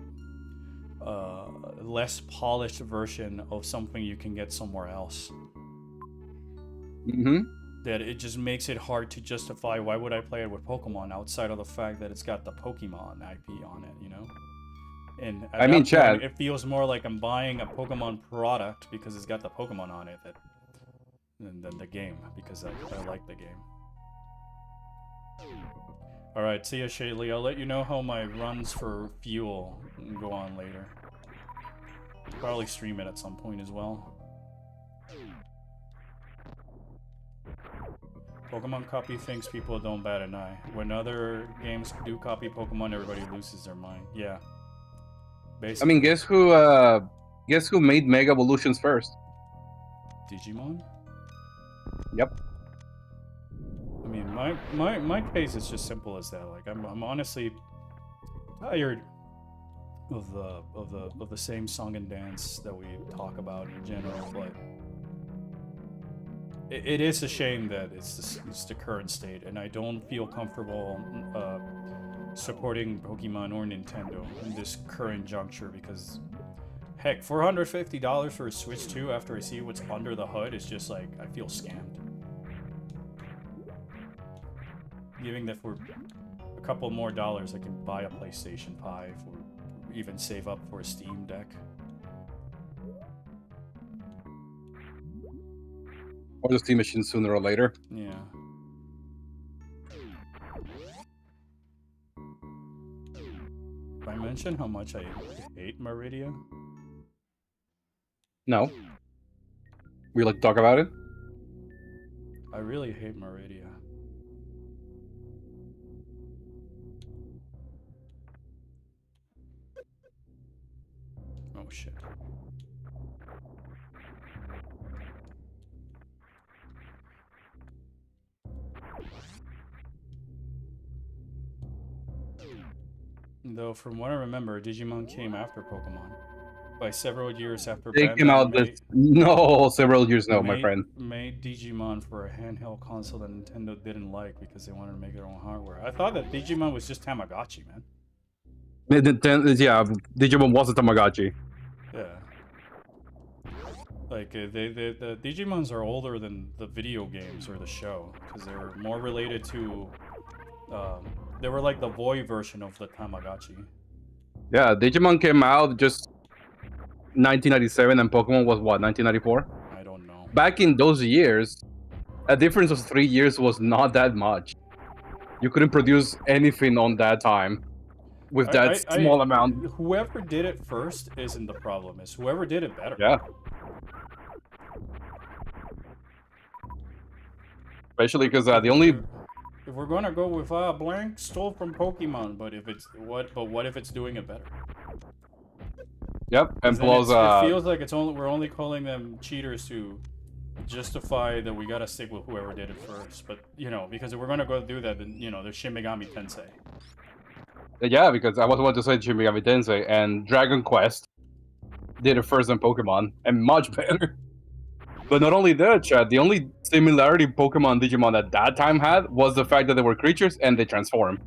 less polished version of something you can get somewhere else. Mm-hmm. That it just makes it hard to justify why would I play it with Pokemon outside of the fact that it's got the Pokemon IP on it, you know? And at I mean, that Chad, point, it feels more like I'm buying a Pokemon product because it's got the Pokemon on it than the game, because I like the game. Alright, see ya, Shaylee. I'll let you know how my runs for fuel go on later. Probably stream it at some point as well. Pokemon copy things people don't bat an eye. When other games do copy Pokemon, everybody loses their mind. Yeah. Basically. I mean, guess who made Mega Evolutions first? Digimon? Yep. I mean, my case is just simple as that. Like, I'm honestly tired of the same song and dance that we talk about in general, but it is a shame that it's the current state, and I don't feel comfortable supporting Pokemon or Nintendo in this current juncture because, heck, $450 for a Switch 2 after I see what's under the hood is just like, I feel scammed. Giving that for a couple more dollars, I can buy a PlayStation 5 or even save up for a Steam Deck. Or the Steam Machine sooner or later. Yeah. Did I mention how much I hate Meridia? No. We like to talk about it? I really hate Meridia. Oh shit. Though, from what I remember, Digimon came after Pokemon. By several years after They came Bandai out this no several years no, my friend. made Digimon for a handheld console that Nintendo didn't like because they wanted to make their own hardware. I thought that Digimon was just Tamagotchi, man. Yeah, Digimon was a Tamagotchi. Yeah. Like, the Digimons are older than the video games or the show, because they were more related to, they were like the boy version of the Tamagotchi. Yeah, Digimon came out just 1997 and Pokemon was what, 1994? I don't know. Back in those years, a difference of 3 years was not that much. You couldn't produce anything on that time with that small amount. Whoever did it first isn't the problem. It's whoever did it better. Yeah. Especially because the only... If we're gonna go with blank stole from Pokemon, but what if it's doing it better? Yep, and plus it feels like we're only calling them cheaters to justify that we gotta stick with whoever did it first. But you know, because if we're gonna go do that, then you know, there's Shin Megami Tensei. Yeah, because I was about to say Shin Megami Tensei and Dragon Quest did it first than Pokemon, and much better. But not only that, Chad, the only similarity Pokemon Digimon at that time had was the fact that they were creatures and they transform.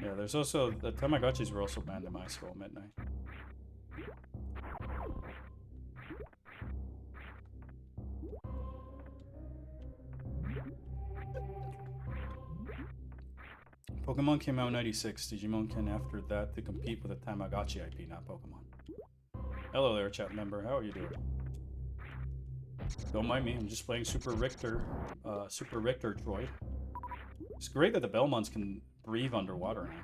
Yeah, there's also the Tamagotchis were also banned in my school at midnight. Pokemon came out in 96. Digimon came after that to compete with the Tamagotchi IP, not Pokemon. Hello there, chat member. How are you doing? Don't mind me. I'm just playing Super Richter Droid. It's great that the Belmonts can breathe underwater now.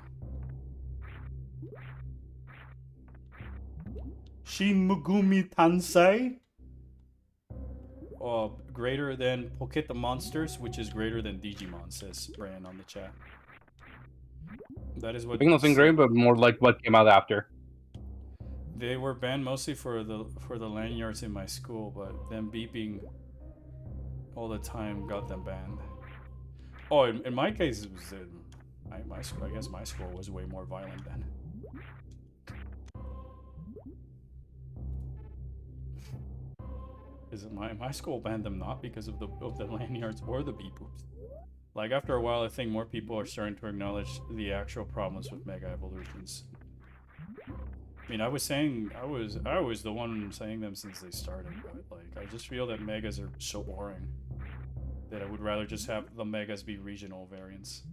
Shin Megami Tensei? Greater than Poketa Monsters, which is greater than Digimon, says Brian on the chat. That is what... I think nothing great, but more like what came out after. They were banned mostly for the lanyards in my school, but them beeping all the time got them banned. Oh, in my case, it was my school. I guess my school was way more violent then. Is it my school banned them not because of the lanyards or the beep boops? Like after a while, I think more people are starting to acknowledge the actual problems with Mega Evolutions. I mean, I was the one saying them since they started, but like I just feel that Megas are so boring that I would rather just have the Megas be regional variants.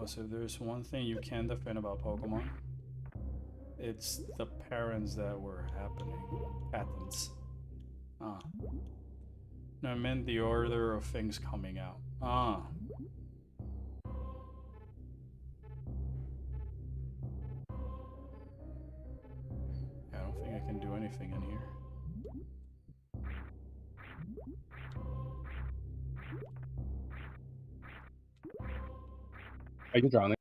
So there's one thing you can defend about Pokemon. It's the parents that were patents. No, I meant the order of things coming out. I don't think I can do anything in here. Are you drowning?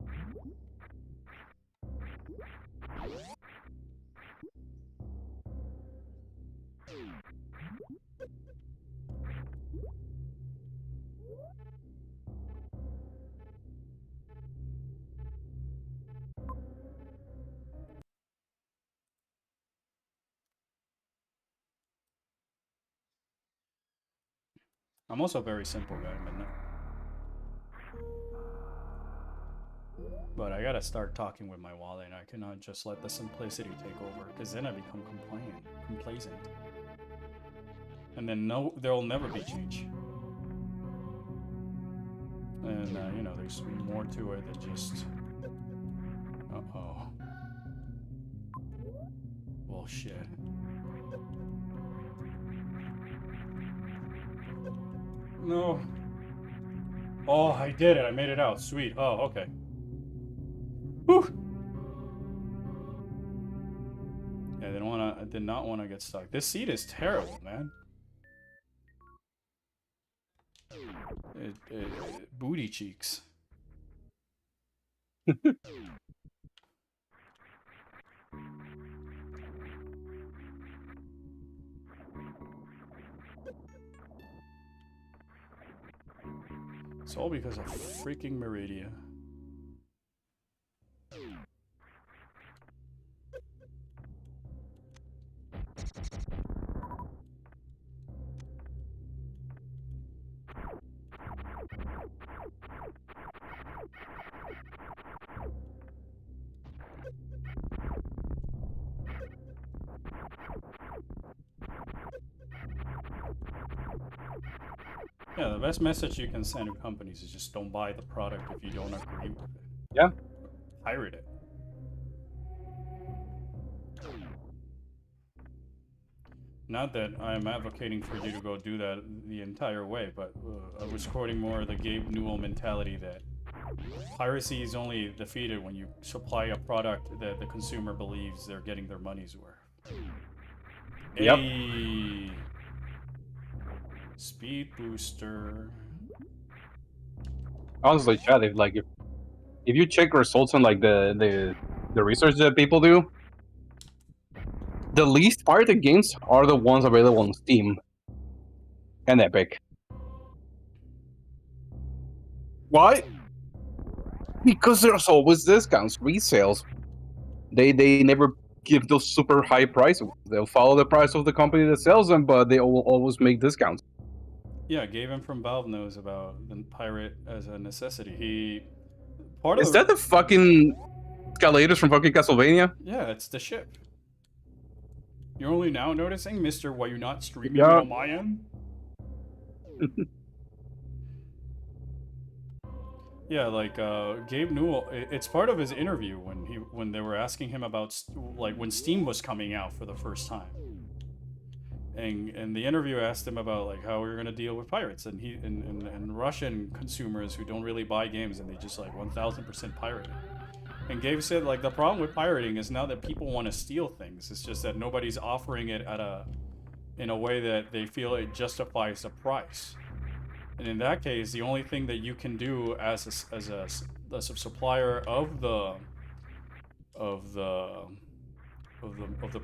I'm also a very simple guy, Midnight. But I gotta start talking with my wallet, and I cannot just let the simplicity take over, because then I become complacent. And then there'll never be change. And, you know, there's more to it than just... Uh-oh. Well, shit. No. Oh, I did it. I made it out. Sweet. Oh, okay. Whew. did not want to get stuck. This seat is terrible, man. Booty cheeks. It's all because of freaking Meridia. Yeah, the best message you can send to companies is just don't buy the product if you don't agree with it. Yeah. Pirate it. Not that I'm advocating for you to go do that the entire way, but I was quoting more of the Gabe Newell mentality that piracy is only defeated when you supply a product that the consumer believes they're getting their money's worth. Yep. Hey. Speed booster. Honestly, Chad, if you check results on like the research that people do, the least pirated games are the ones available on Steam and Epic. Why? Because there's always discounts, resales. They never give those super high prices. They'll follow the price of the company that sells them, but they will always make discounts. Yeah, Gavin from Valve knows about the pirate as a necessity. Is that the fucking escalators from fucking Castlevania? Yeah, it's the ship. You're only now noticing, Mister, why you're not streaming Yeah. on my end? Yeah, like Gabe Newell. It's part of his interview when they were asking him about like when Steam was coming out for the first time, and the interview asked him about like how we were gonna deal with pirates and Russian consumers who don't really buy games and they just like 1000% pirate it. And Gabe said like the problem with pirating is not that people want to steal things; it's just that nobody's offering it in a way that they feel it justifies the price. And in that case, the only thing that you can do as a supplier of the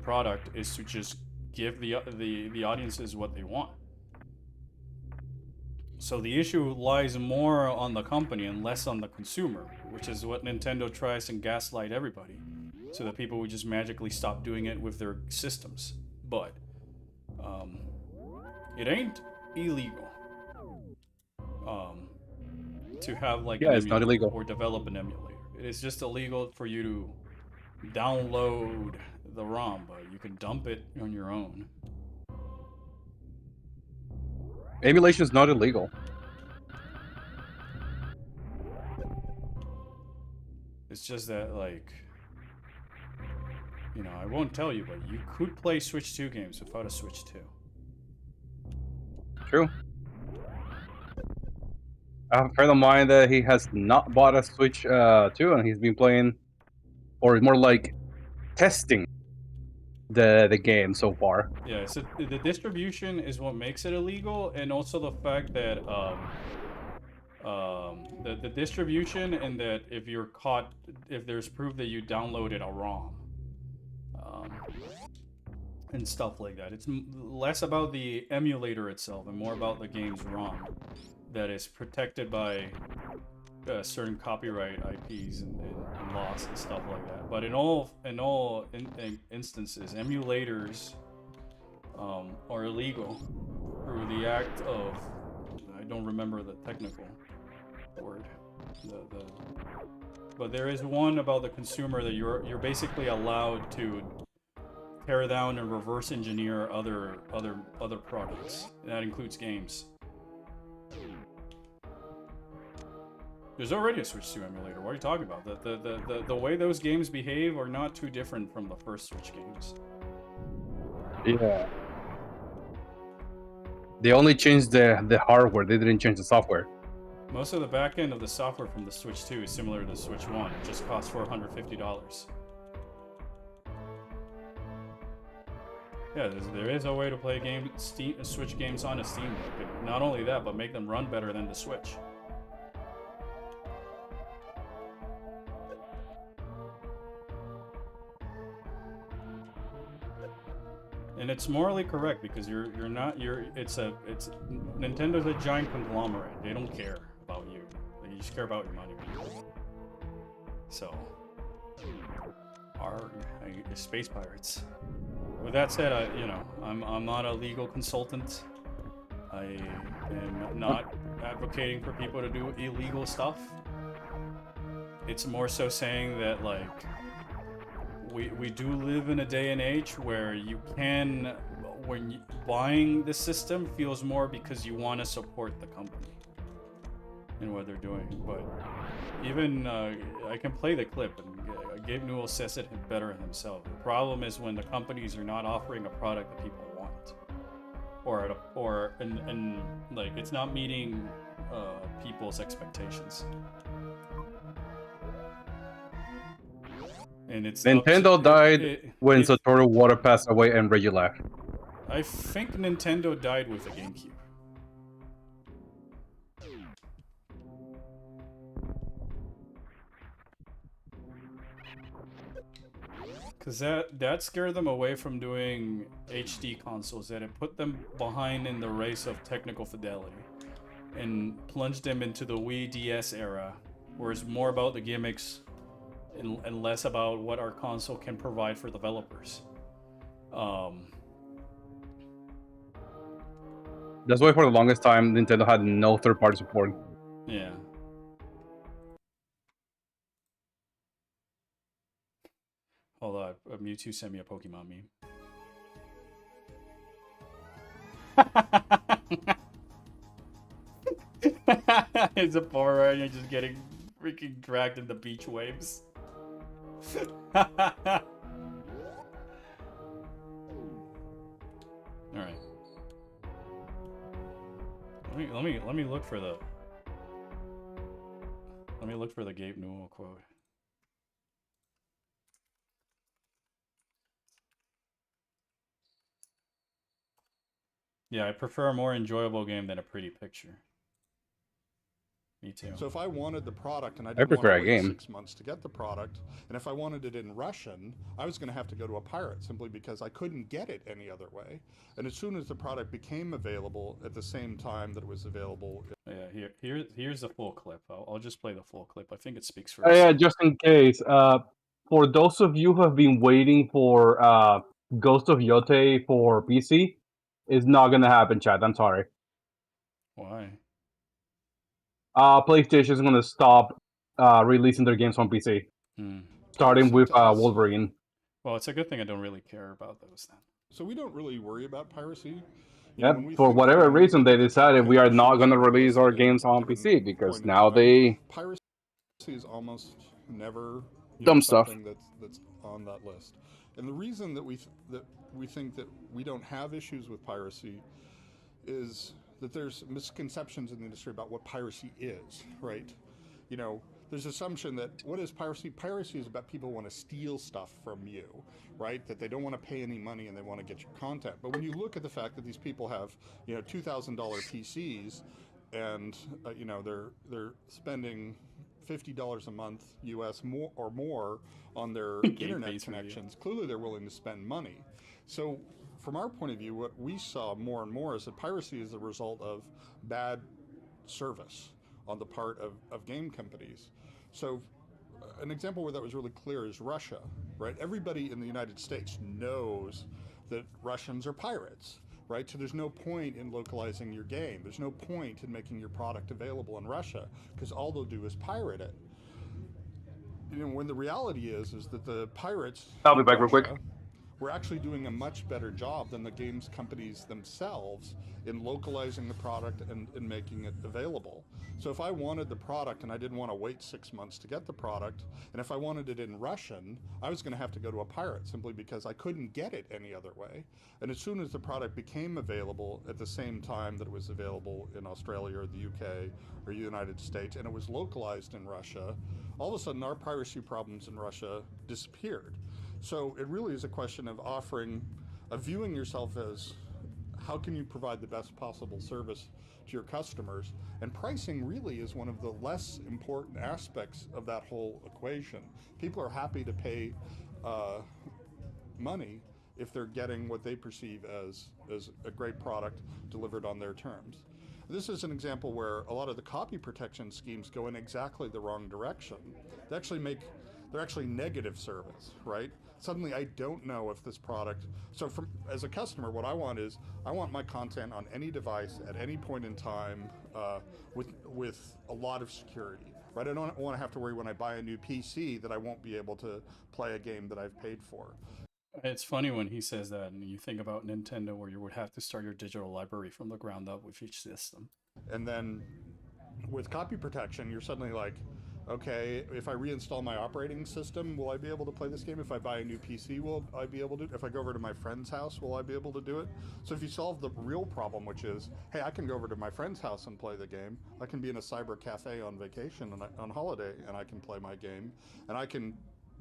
product is to just give the audiences what they want. So the issue lies more on the company and less on the consumer, which is what Nintendo tries and gaslight everybody, so that people would just magically stop doing it with their systems. But it ain't illegal. To have like Yeah, it's not illegal. or develop an emulator. It is just illegal for you to download the ROM, but you can dump it on your own. Emulation is not illegal. It's just that like, you know, I won't tell you, but you could play Switch 2 games without a Switch 2. True. I have a friend of mine that he has not bought a Switch 2 and he's been playing, or more like testing the game so far. Yeah, so the distribution is what makes it illegal, and also the fact that the distribution and that if you're caught, if there's proof that you downloaded a ROM, and stuff like that. It's less about the emulator itself and more about the game's ROM that is protected by certain copyright IPs and laws and stuff like that. But in all instances, emulators are illegal through the act of, I don't remember the technical word, but there is one about the consumer that you're basically allowed to tear down and reverse engineer other products. And that includes games. There's already a Switch 2 emulator. What are you talking about? The way those games behave are not too different from the first Switch games. Yeah. They only changed the hardware. They didn't change the software. Most of the back end of the software from the Switch 2 is similar to the Switch 1. It just costs $450. Yeah, there is a way to play Switch games on a Steam Deck. And not only that, but make them run better than the Switch. And it's morally correct because it's Nintendo's a giant conglomerate. They don't care about you. They just care about your money. So, space pirates. With that said, I'm not a legal consultant. I am not advocating for people to do illegal stuff. It's more so saying that like we do live in a day and age where you can, buying the system feels more because you want to support the company and what they're doing. But even I can play the clip, and Gabe Newell says it better himself. The problem is when the companies are not offering a product that people want, or like it's not meeting people's expectations. And it's Nintendo died when Satoru Iwata passed away and Reggie left. I think Nintendo died with the GameCube. Because that scared them away from doing HD consoles, that it put them behind in the race of technical fidelity and plunged them into the Wii DS era, where it's more about the gimmicks and less about what our console can provide for developers. That's why for the longest time Nintendo had no third-party support. Yeah. Hold on, Mewtwo sent me a Pokemon meme. It's a Bora and you're just getting freaking dragged in the beach waves. Alright. Let me look for the Gabe Newell quote. Yeah, I prefer a more enjoyable game than a pretty picture. Me too. So if I wanted the product and I I didn't want prefer to a wait game. 6 months to get the product, and if I wanted it in Russian, I was going to have to go to a pirate simply because I couldn't get it any other way. And as soon as the product became available at the same time that it was available... Yeah, here's the full clip. I'll just play the full clip. I think it speaks for Yeah, itself. just in case. For those of you who have been waiting for Ghost of Yote for PC, it's not gonna happen, chat. I'm sorry. Why? PlayStation is gonna stop releasing their games on PC, starting with Wolverine. Well, it's a good thing I don't really care about those then. So we don't really worry about piracy. Yep. For whatever reason, they decided we are not gonna release our games on PC because now they piracy is almost never dumb stuff. something that's on that list. And the reason that we think that we don't have issues with piracy is that there's misconceptions in the industry about what piracy is, right? You know, there's assumption that what is piracy? Piracy is about people who want to steal stuff from you, right? That they don't want to pay any money and they want to get your content. But when you look at the fact that these people have, $2,000 PCs and they're spending $50 a month US more on their internet connections, clearly they're willing to spend money. So from our point of view, what we saw more and more is that piracy is the result of bad service on the part of game companies. So an example where that was really clear is Russia, right? Everybody in the United States knows that Russians are pirates, right? So there's no point in localizing your game. There's no point in making your product available in Russia because all they'll do is pirate it. When the reality is that the pirates... I'll be back real quick. We're actually doing a much better job than the games companies themselves in localizing the product and making it available. So if I wanted the product and I didn't want to wait 6 months to get the product, and if I wanted it in Russian, I was going to have to go to a pirate simply because I couldn't get it any other way. And as soon as the product became available at the same time that it was available in Australia or the UK or the United States, and it was localized in Russia, all of a sudden our piracy problems in Russia disappeared. So it really is a question of offering of viewing yourself as how can you provide the best possible service to your customers, and pricing really is one of the less important aspects of that whole equation. People are happy to pay money if they're getting what they perceive as a great product delivered on their terms. This is an example where a lot of the copy protection schemes go in exactly the wrong direction. They're actually negative service, right? Suddenly I don't know if this product, so as a customer, what I want is, I want my content on any device at any point in time with a lot of security, right? I don't want to have to worry when I buy a new PC that I won't be able to play a game that I've paid for. It's funny when he says that, and you think about Nintendo, where you would have to start your digital library from the ground up with each system. And then with copy protection, you're suddenly like, okay, if I reinstall my operating system, will I be able to play this game? If I buy a new PC, will I be able to? If I go over to my friend's house, will I be able to do it? So if you solve the real problem, which is, hey, I can go over to my friend's house and play the game. I can be in a cyber cafe on vacation and on holiday, and I can play my game. And I can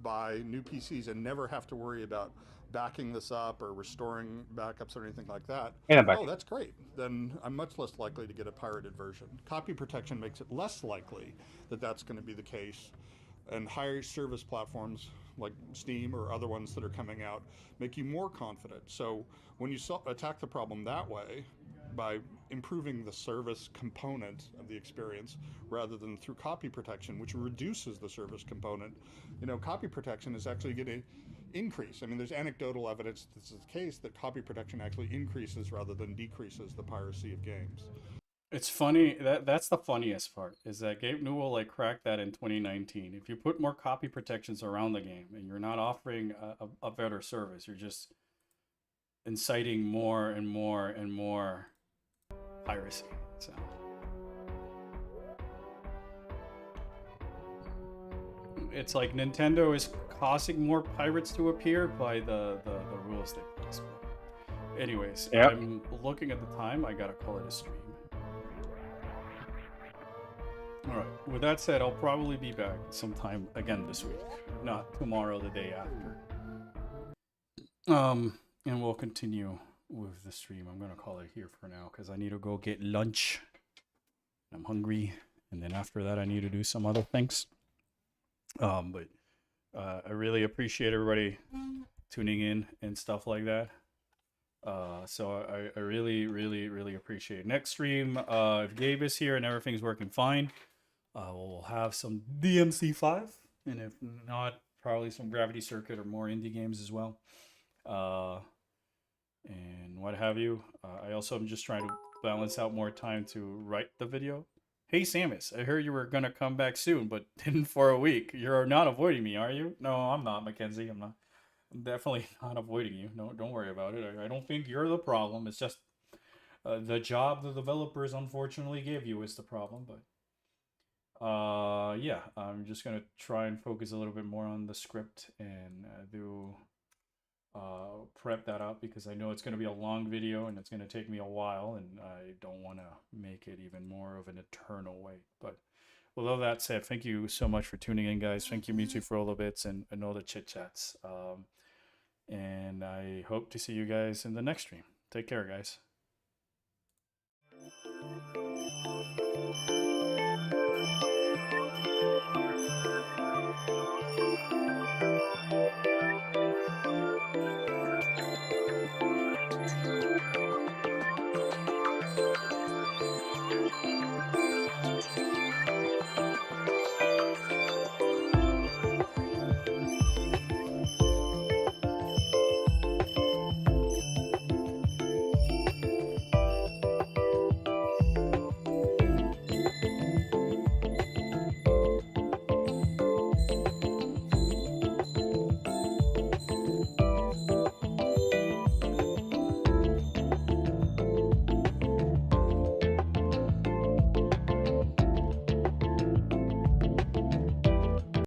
buy new PCs and never have to worry about backing this up or restoring backups or anything like that. Oh, that's great. Then I'm much less likely to get a pirated version. Copy protection makes it less likely that that's going to be the case. And higher service platforms like Steam or other ones that are coming out make you more confident. So when you attack the problem that way, by improving the service component of the experience rather than through copy protection, which reduces the service component, copy protection is actually going to increase. I mean, there's anecdotal evidence this is the case, that copy protection actually increases rather than decreases the piracy of games. It's funny, that's the funniest part, is that Gabe Newell cracked that in 2019. If you put more copy protections around the game and you're not offering a better service, you're just inciting more and more and more piracy. So it's like Nintendo is causing more pirates to appear by the rules they place. Anyways, yep. I'm looking at the time. I gotta call it a stream. All right. With that said, I'll probably be back sometime again this week, if not tomorrow, the day after. And we'll continue with the stream. I'm gonna call it here for now because I need to go get lunch. I'm hungry, and then after that, I need to do some other things. But I really appreciate everybody tuning in and stuff like that. So I really, really, really appreciate it. Next stream, if Gabe is here and everything's working fine, we'll have some DMC5, and if not, probably some Gravity Circuit or more indie games as well. And what have you. I also am just trying to balance out more time to write the video. Hey Samus, I heard you were gonna come back soon, but didn't for a week. You're not avoiding me, are you? No, I'm not, Mackenzie. I'm not. I'm definitely not avoiding you. No, don't worry about it. I don't think you're the problem. It's just the job the developers unfortunately gave you is the problem. But yeah, I'm just gonna try and focus a little bit more on the script and prep that up, because I know it's going to be a long video and it's going to take me a while, and I don't want to make it even more of an eternal wait. But with all that said, thank you so much for tuning in, guys. Thank you, Mitsu, for all the bits and all the chit chats. And I hope to see you guys in the next stream. Take care, guys.